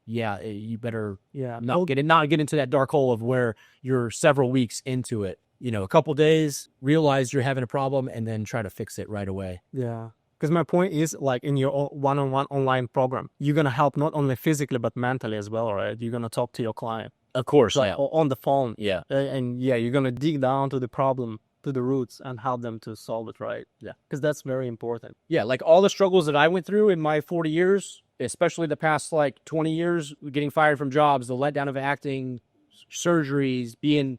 A: you better not get into that dark hole of where you're several weeks into it. You know, a couple days, realize you're having a problem, and then try to fix it right away.
B: Yeah. Because my point is, like in your one-on-one online program, you're gonna help not only physically but mentally as well, right? You're gonna talk to your client,
A: of course,
B: like, on the phone.
A: Yeah,
B: and you're gonna dig down to the problem, to the roots, and help them to solve it, right?
A: Yeah,
B: because that's very important.
A: Yeah, like all the struggles that I went through in my 40 years, especially the past like 20 years, getting fired from jobs, the letdown of acting, surgeries, being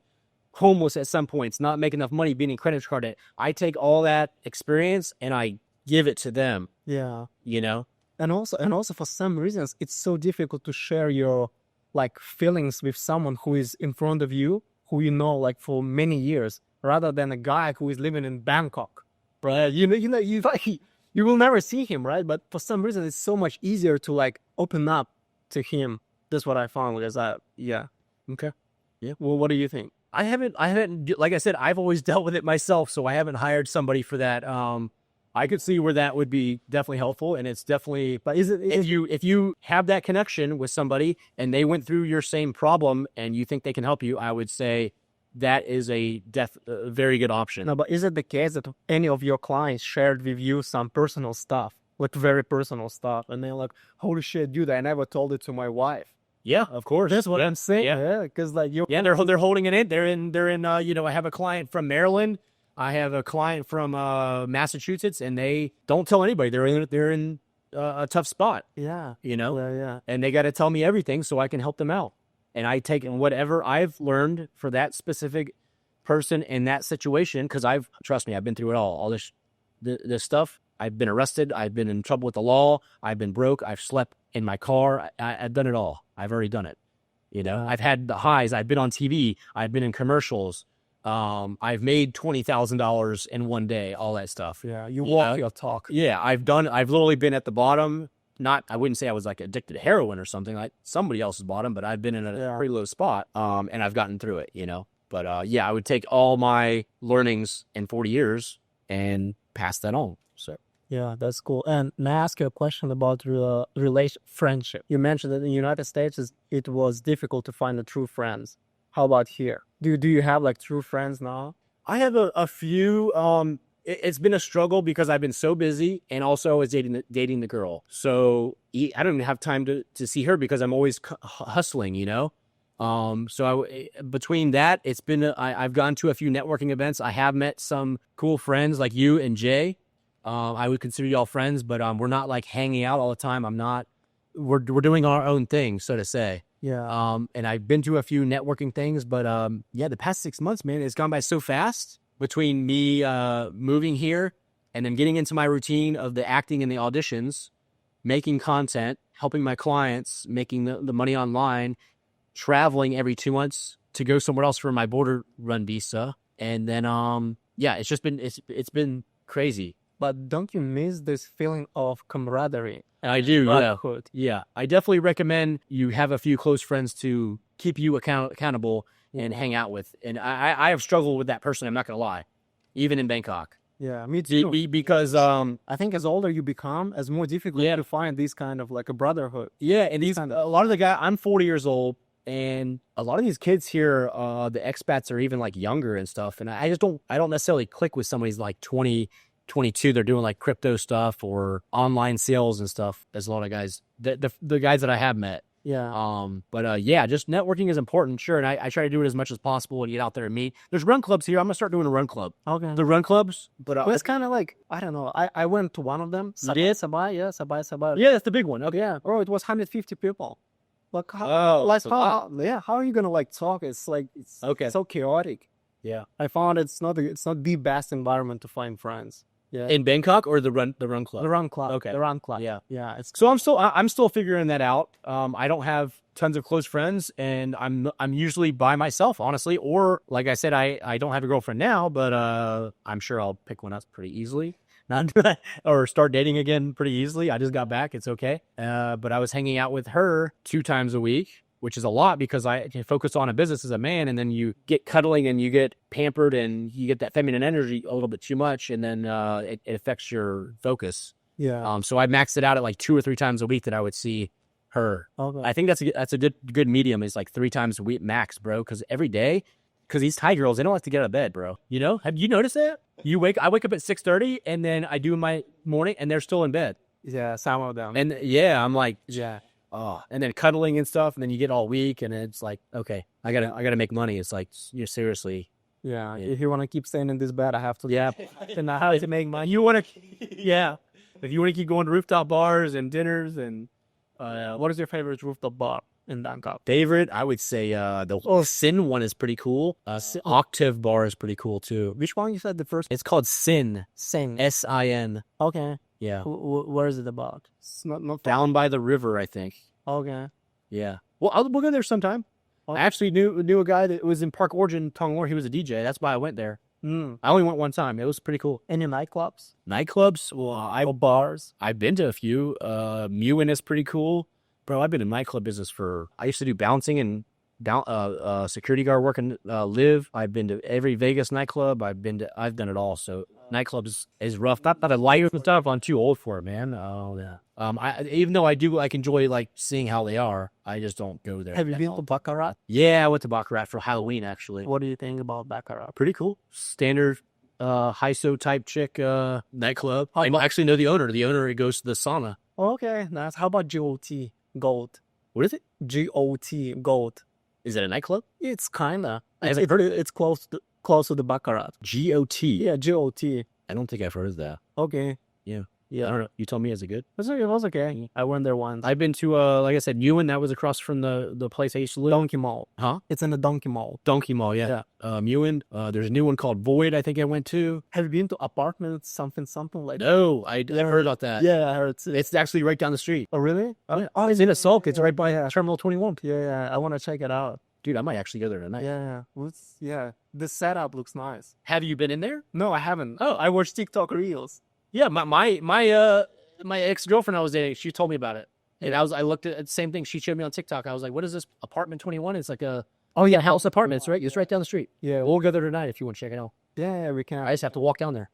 A: homeless at some points, not making enough money, being in credit card debt. I take all that experience and I give it to them.
B: Yeah.
A: You know?
B: And also for some reasons, it's so difficult to share your like feelings with someone who is in front of you, who you know like for many years, rather than a guy who is living in Bangkok, right? You will never see him, right? But for some reason, it's so much easier to like open up to him. That's what I found. Because okay. Yeah. Well, what do you think?
A: I haven't, like I said, I've always dealt with it myself, so I haven't hired somebody for that. I could see where that would be definitely helpful, and it's definitely, but if you have that connection with somebody and they went through your same problem and you think they can help you, I would say that is a very good option.
B: No, but is it the case that any of your clients shared with you some personal stuff, like very personal stuff, and they're like, holy shit, dude, I never told it to my wife?
A: Yeah, of course.
B: That's what I'm saying. Yeah, because like
A: they're holding it in. They're in. I have a client from Maryland. I have a client from Massachusetts, and they don't tell anybody. They're in a tough spot.
B: Yeah,
A: Yeah. And they got to tell me everything so I can help them out. And I take whatever I've learned for that specific person in that situation, because trust me, I've been through it all. All this stuff. I've been arrested. I've been in trouble with the law. I've been broke. I've slept in my car. I've done it all. I've already done it. I've had the highs. I've been on TV. I've been in commercials. I've made $20,000 in one day. All that stuff.
B: Yeah, you walk your talk.
A: Yeah, I've literally been at the bottom. I wouldn't say I was like addicted to heroin or something like somebody else's bottom, but I've been in a pretty low spot. And I've gotten through it. But I would take all my learnings in 40 years and pass that on. So.
B: Yeah, that's cool. And may I ask you a question about friendship? You mentioned that in the United States, it was difficult to find the true friends. How about here? Do you have like true friends now?
A: I have a few. It's been a struggle because I've been so busy, and also I was dating the girl. So I don't even have time to see her because I'm always hustling, So between that, it's been I've gone to a few networking events. I have met some cool friends like you and Jay. I would consider y'all friends, but we're not like hanging out all the time. We're doing our own thing, so to say.
B: Yeah.
A: And I've been to a few networking things, but the past 6 months, man, it's gone by so fast between me moving here and then getting into my routine of the acting and the auditions, making content, helping my clients, making the money online, traveling every 2 months to go somewhere else for my border run visa. And then, yeah, it's just been, it's been crazy.
B: But don't you miss this feeling of camaraderie?
A: I do, yeah.
B: Brotherhood.
A: Yeah, I definitely recommend you have a few close friends to keep you accountable and hang out with. And I have struggled with that personally, I'm not going to lie, even in Bangkok.
B: Yeah, me too.
A: Because
B: I think as older you become, as more difficult to find these kind of like a brotherhood.
A: yeah, and a lot of the guys, I'm 40 years old, and a lot of these kids here, the expats are even like younger and stuff. And I don't necessarily click with somebody who's like 20, 22. They're doing like crypto stuff or online sales and stuff. There's a lot of guys, the guys that I have met.
B: Yeah.
A: Yeah, just networking is important, sure. And I try to do it as much as possible and get out there and meet. There's run clubs here. I'm gonna start doing a run club.
B: Okay.
A: The run clubs, but
B: Well, it's kind of like, I don't know. I went to one of them. Sabai. Yeah, Sabai.
A: yeah, that's the big one. Okay.
B: Yeah. Oh, it was 150 people. Like, how are you gonna like talk? It's like, it's
A: Okay.
B: so chaotic.
A: Yeah.
B: I found it's not the best environment to find friends. Yeah.
A: In Bangkok or the run club?
B: The run club.
A: Okay.
B: The run club.
A: Yeah.
B: Yeah. It's
A: So I'm still figuring that out. I don't have tons of close friends, and I'm usually by myself, honestly. Or like I said, I don't have a girlfriend now, but I'm sure I'll pick one up pretty easily. Or start dating again pretty easily. I just got back. It's okay. But I was hanging out with her 2 times a week, which is a lot because I can focus on a business as a man, and then you get cuddling and you get pampered and you get that feminine energy a little bit too much, and then it affects your focus.
B: yeah.
A: So I maxed it out at like 2 or 3 times a week that I would see her.
B: Okay.
A: I think that's a good medium is like 3 times a week max, bro. Because every day, because these Thai girls, they don't like to get out of bed, bro. You know? Have you noticed that? I wake up at 6:30 and then I do my morning and they're still in bed.
B: Yeah. Some of them.
A: And yeah, I'm like,
B: yeah.
A: oh, and then cuddling and stuff, and then you get all weak, and it's like, okay, I gotta make money. It's like, you're seriously.
B: Yeah. If you want to keep staying in this bed, I have to.
A: Yeah.
B: And I have to make money.
A: You want to, yeah. If you want to keep going to rooftop bars and dinners and.
B: What is your favorite rooftop bar in Bangkok?
A: Favorite, I would say the Sin one is pretty cool. 𝐷𝐸𝐷 bar is pretty cool too.
B: Which one you said the first?
A: It's called Sin.
B: Sin.
A: SIN.
B: Okay.
A: Yeah.
B: Where is it about? It's not
A: Down by the river, I think.
B: Okay.
A: Yeah. Well, we'll go there sometime.
B: Okay.
A: I actually knew a guy that was in Park Origin, Tongor. He was a DJ. That's why I went there. I only went one time. It was pretty cool.
B: Any nightclubs?
A: Nightclubs? Well,
B: Bars?
A: I've been to a few. Muin is pretty cool. Bro, I've been in nightclub business I used to do bouncing and security guard work and live. I've been to every Vegas nightclub. I've done it all. So nightclubs is rough. Not that I like and stuff. I'm too old for it, man. Oh yeah. Even though I enjoy like seeing how they are, I just don't go there.
B: Have you been to Baccarat?
A: Yeah, I went to Baccarat for Halloween actually.
B: What do you think about Baccarat?
A: Pretty cool. Standard HISO type chick nightclub. I actually know the owner. The owner goes to the sauna.
B: Okay, nice. How about GOT? Gold.
A: What is it?
B: GOT. Gold.
A: Is it a nightclub?
B: It's kinda.
A: I haven't heard it.
B: It's close to the Baccarat.
A: GOT.
B: Yeah, GOT.
A: I don't think I've heard of that.
B: Okay.
A: Yeah.
B: Yeah.
A: I don't know. You told me, is it good?
B: It was okay. I went there once.
A: I've been to, like I said, Muin. That was across from the place I used to live.
B: Donkey Mall.
A: Huh?
B: It's in the Donkey Mall.
A: Donkey Mall, yeah. Muin. There's a new one called Void, I think I went to.
B: Have you been to apartments, something like that?
A: No, I never heard about that.
B: Yeah, I heard
A: It's actually right down the street.
B: Oh, really?
A: Oh, it's in 𝐷𝐸𝐾𝐒. It's right by Terminal 21.
B: Yeah, I want to check it out.
A: Dude, I might actually go there tonight.
B: Yeah. The setup looks nice.
A: Have you been in there?
B: No, I haven't. Oh, I watch TikTok reels.
A: Yeah, my ex-girlfriend I was dating, she told me about it. And I looked at the same thing. She showed me on TikTok. I was like, what is this? Apartment 21? It's like a house apartments, right? It's right down the street.
B: Yeah.
A: We'll go there tonight if you want to check it out.
B: Yeah, we can.
A: I just have to walk down there.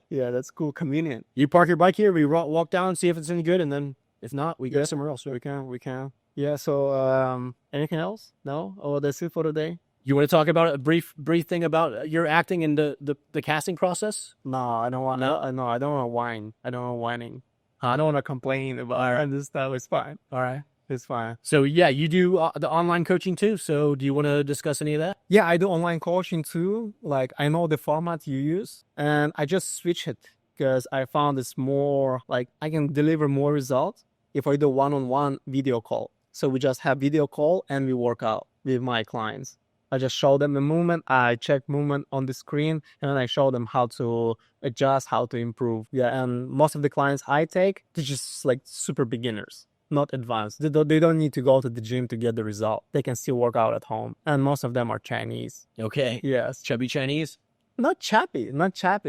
B: Yeah, that's cool. Convenient.
A: You park your bike here, we walk down, see if it's any good, and then if not, we go somewhere else.
B: We can. Yeah, so anything else? No? Oh, that's it for today?
A: You want to talk about a brief thing about your acting and the casting process?
B: No, I don't want. No, I don't want to whine. I don't want whining. I don't want to complain about this stuff. It's fine.
A: All right.
B: It's fine.
A: So yeah, you do the online coaching too. So do you want to discuss any of that?
B: Yeah, I do online coaching too. Like I know the format you use, and I just switch it because I found it's more like I can deliver more results if I do one-on-one video call. So we just have video call and we work out with my clients. I just show them the movement. I check movement on the screen, and then I show them how to adjust, how to improve. Yeah, and most of the clients I take, they're just like super beginners, not advanced. They don't need to go to the gym to get the result. They can still work out at home, and most of them are Chinese.
A: Okay.
B: Yes,
A: Chubby Chinese?
B: not chappy,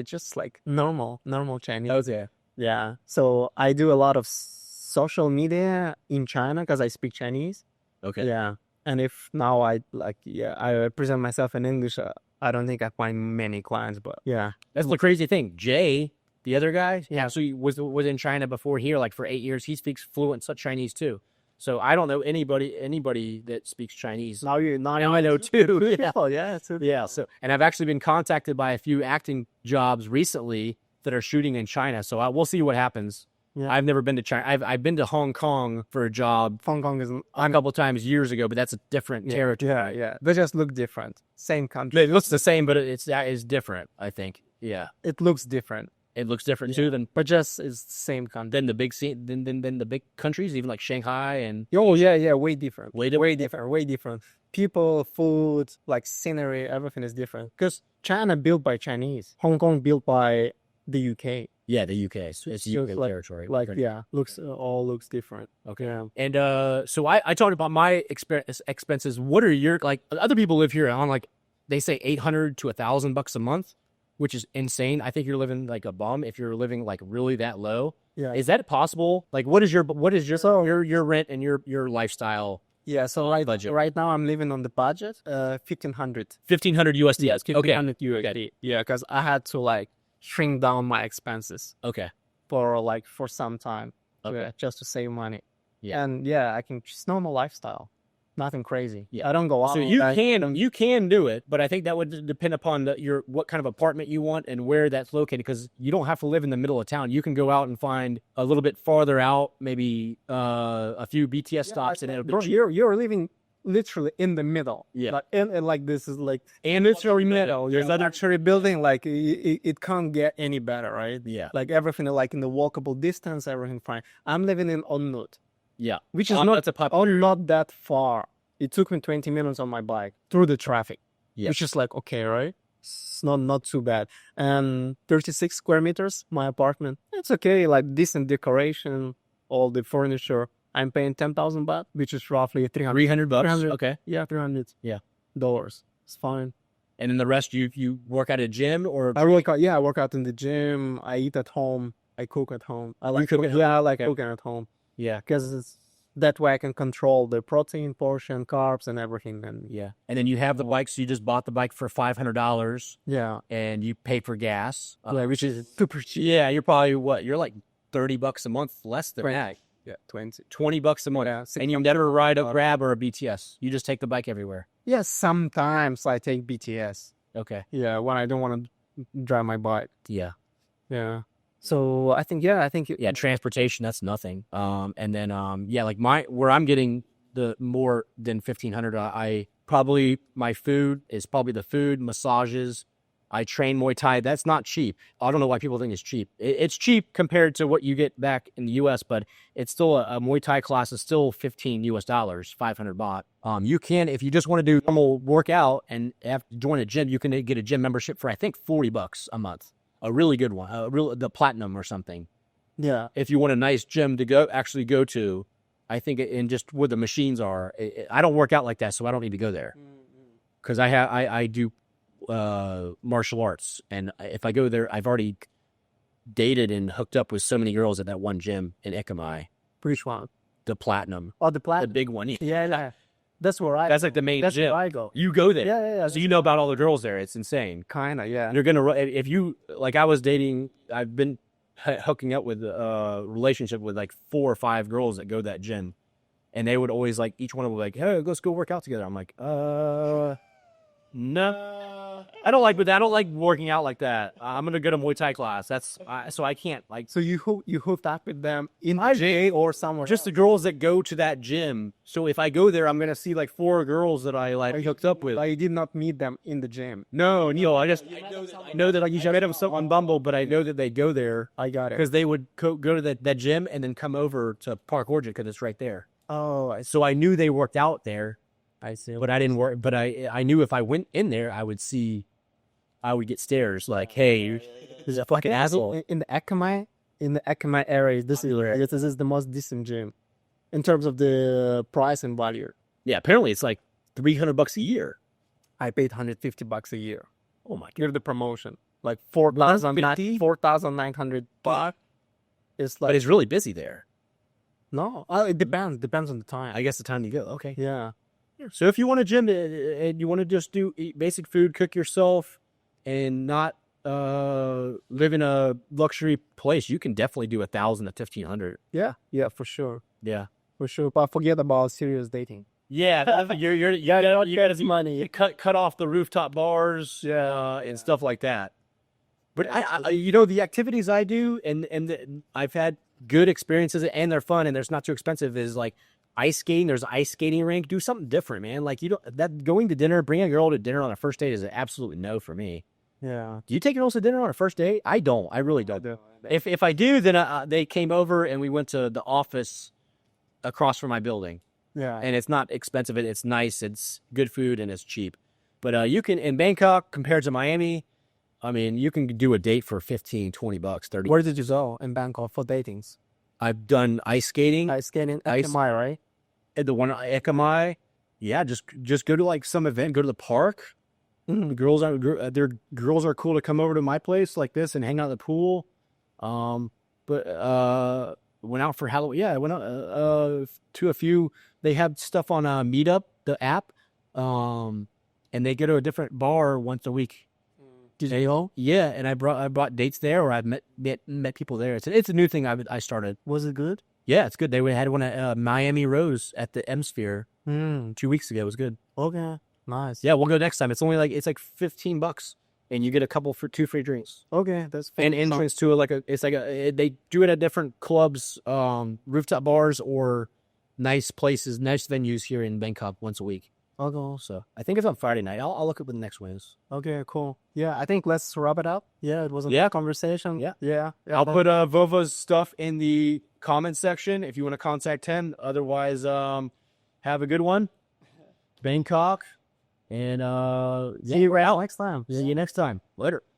B: just like normal Chinese.
A: Okay.
B: Yeah. So I do a lot of social media in China because I speak Chinese.
A: Okay.
B: Yeah. And if now I present myself in English, I don't think I find many clients, but yeah.
A: That's the crazy thing. Jay, the other guy, yeah, so he was in China before here, like for 8 years. He speaks fluent Chinese too. So I don't know anybody that speaks Chinese.
B: Now
A: I know too. Yeah.
B: Oh, yeah.
A: Yeah. So, and I've actually been contacted by a few acting jobs recently that are shooting in China. So we'll see what happens.
B: Yeah.
A: I've never been to China. I've been to Hong Kong for a job
B: Hong Kong is
A: a couple times years ago, but that's a different territory.
B: Yeah. They just look different. Same country.
A: It looks the same, but it's different, I think. Yeah.
B: It looks different.
A: It looks different too than
B: But just it's the same country.
A: than the big than the big countries, even like Shanghai and
B: Oh, yeah. Way different.
A: Way
B: different. People, food, like scenery, everything is different. Because China built by Chinese. Hong Kong built by the UK.
A: yeah, the UK. It's UK
B: like-
A: territory.
B: Like, yeah, all looks different. Okay. Yeah.
A: And so I talked about my expenses. What are your, like, other people live here on, like, they say $800 to $1,000 a month, which is insane. I think you're living like a bum if you're living like really that low.
B: Yeah.
A: Is that possible? Like, what is your your rent and your lifestyle?
B: Yeah, so right now I'm living on the budget, 1,500.
A: 1,500 USD.
B: Yes,
A: Okay.
B: 1,500 USD. Yeah, because I had to like shrink down my expenses
A: Okay.
B: for some time,
A: Okay.
B: just to save money.
A: Yeah.
B: And yeah, I can just normal lifestyle, nothing crazy.
A: Yeah.
B: I don't go out.
A: So you can do it, but I think that would depend upon what kind of apartment you want and where that's located, because you don't have to live in the middle of town. You can go out and find a little bit farther out, maybe a few BTS stops, and it'll be
B: Bro, you're living literally in the middle.
A: Yeah.
B: Like, and like this is like
A: and it's very middle.
B: there's that luxury building. Like it can't get any better, right?
A: Yeah.
B: Like everything like in the walkable distance, everything fine. I'm living in Onnut,
A: Yeah.
B: which is
A: That's a pop.
B: not that far. It took me 20 minutes on my bike through the traffic,
A: Yeah.
B: which is like, okay, right? It's not too bad. And 36 square meters, my apartment. It's okay, like decent decoration, all the furniture. I'm paying 10,000 baht, which is roughly 300.
A: $300.
B: 300.
A: Okay.
B: Yeah, 300.
A: Yeah.
B: Dollars. It's fine.
A: And then the rest you work at a gym or
B: I work out in the gym. I eat at home. I cook at home. I like cooking. Yeah, I like cooking at home.
A: yeah.
B: Because that way I can control the protein portion, carbs, and everything. And
A: Yeah. And then you have the bike, so you just bought the bike for $500
B: yeah,
A: and you pay for gas.
B: which is super cheap.
A: Yeah, you're probably you're like $30 a month less than that.
B: Yeah, 20.
A: $20 a month.
B: Yeah,
A: And you never ride a Grab or a BTS. You just take the bike everywhere.
B: Yeah, sometimes I take BTS.
A: Okay.
B: Yeah, when I don't want to drive my bike.
A: Yeah.
B: Yeah. So I think
A: Yeah, transportation, that's nothing. And then yeah, like where I'm getting the more than 1,500, I probably my food is probably the food, massages. I train Muay Thai. That's not cheap. I don't know why people think it's cheap. It's cheap compared to what you get back in the US, but it's still a Muay Thai class is still $15, 500 baht. You can, if you just want to do normal workout and have to join a gym, you can get a gym membership for I think $40 a month. A really good one, the platinum or something.
B: yeah.
A: If you want a nice gym to go to, I think, and just where the machines are, I don't work out like that, so I don't need to go there. Because I do martial arts, and if I go there, I've already dated and hooked up with so many girls at that one gym in 𝐸𝐾𝐒,
B: Which one?
A: the platinum,
B: Oh, the
A: the
B: platinum.
A: big one.
B: Yeah. That's where I.
A: That's like the main
B: That's
A: gym.
B: where I go.
A: You go there,
B: Yeah.
A: so you know about all the girls there. It's insane.
B: Kinda, yeah.
A: And you're gonna if you like. I was dating. I've been hooking up with a relationship with like 4 or 5 girls that go to that gym, and they would always like each one of them would like, hey, let's go work out together. I'm like, no, I don't like working out like that. I'm gonna go to Muay Thai class. So I can't like.
B: So you hooked up with them in J or somewhere?
A: Just the girls that go to that gym. So if I go there, I'm gonna see like 4 girls that I like hooked up with.
B: I did not meet them in the gym.
A: No, Neil, I know that like you met them on Bumble, but I know that they go there
B: I got it.
A: because they would go to that gym and then come over to Park Orchard because it's right there.
B: Oh,
A: So I knew they worked out there,
B: I see.
A: But I didn't work. But I knew if I went in there, I would get stares like, "Hey, there's a fucking asshole."
B: In the 𝐓𝐾𝐒 area, this is the most decent gym in terms of the price and value.
A: Yeah, apparently it's like $300 a year.
B: I paid $150 a year.
A: Oh my god!
B: Give the promotion like $4,900. It's like,
A: But it's really busy there.
B: no, it depends on the time.
A: I guess the time you go. Okay.
B: Yeah.
A: So if you want a gym and you want to just eat basic food, cook yourself, and not live in a luxury place, you can definitely do 1,000 to 1,500.
B: Yeah, for sure.
A: Yeah.
B: For sure. But forget about serious dating.
A: Yeah, you got
B: money.
A: cut off the rooftop bars, and stuff like that. But I the activities I do, and I've had good experiences, and they're fun, and they're not too expensive. Is like ice skating. There's an ice skating rink. Do something different, man. Like going to dinner, bring a girl to dinner on a first date is an absolutely no for me.
B: Yeah.
A: Do you take girls to dinner on a first date? I don't. I really don't. If I do, then they came over and we went to the office across from my building.
B: Yeah.
A: And it's not expensive. It's nice. It's good food and it's cheap. But you can, in Bangkok compared to Miami, I mean, you can do a date for $15, $20, $30.
B: Where did you go in Bangkok for datings?
A: I've done ice skating.
B: Ice skating, 𝐴𝐾𝐒, right?
A: At the one at 𝐓𝐾𝐒. Yeah, just go to like some event, go to the park. Girls are cool to come over to my place like this and hang out at the pool. But went out for Halloween. Yeah, I went out to a few. They have stuff on Meetup, the app, and they go to a different bar once a week.
B: Did you go?
A: Yeah, and I brought dates there, or I've met people there. It's a new thing I started.
B: Was it good?
A: Yeah, it's good. They had one at Miami Rose at the 𝐵𝐸 2 weeks ago. It was good.
B: Okay, nice.
A: Yeah, we'll go next time. It's like $15, and you get a couple for 2 free drinks.
B: Okay, that's
A: And entrance to they do it at different clubs, rooftop bars, or nice places, nice venues here in Bangkok once a week.
B: Okay.
A: So I think it's on Friday night. I'll look up what the next one is.
B: Okay, cool. Yeah, I think let's wrap it up. Yeah, it was a conversation.
A: Yeah. I'll put Vova's stuff in the comment section if you want to contact him. Otherwise, have a good one. Bangkok. And
B: see you next time.
A: See you next time. Later.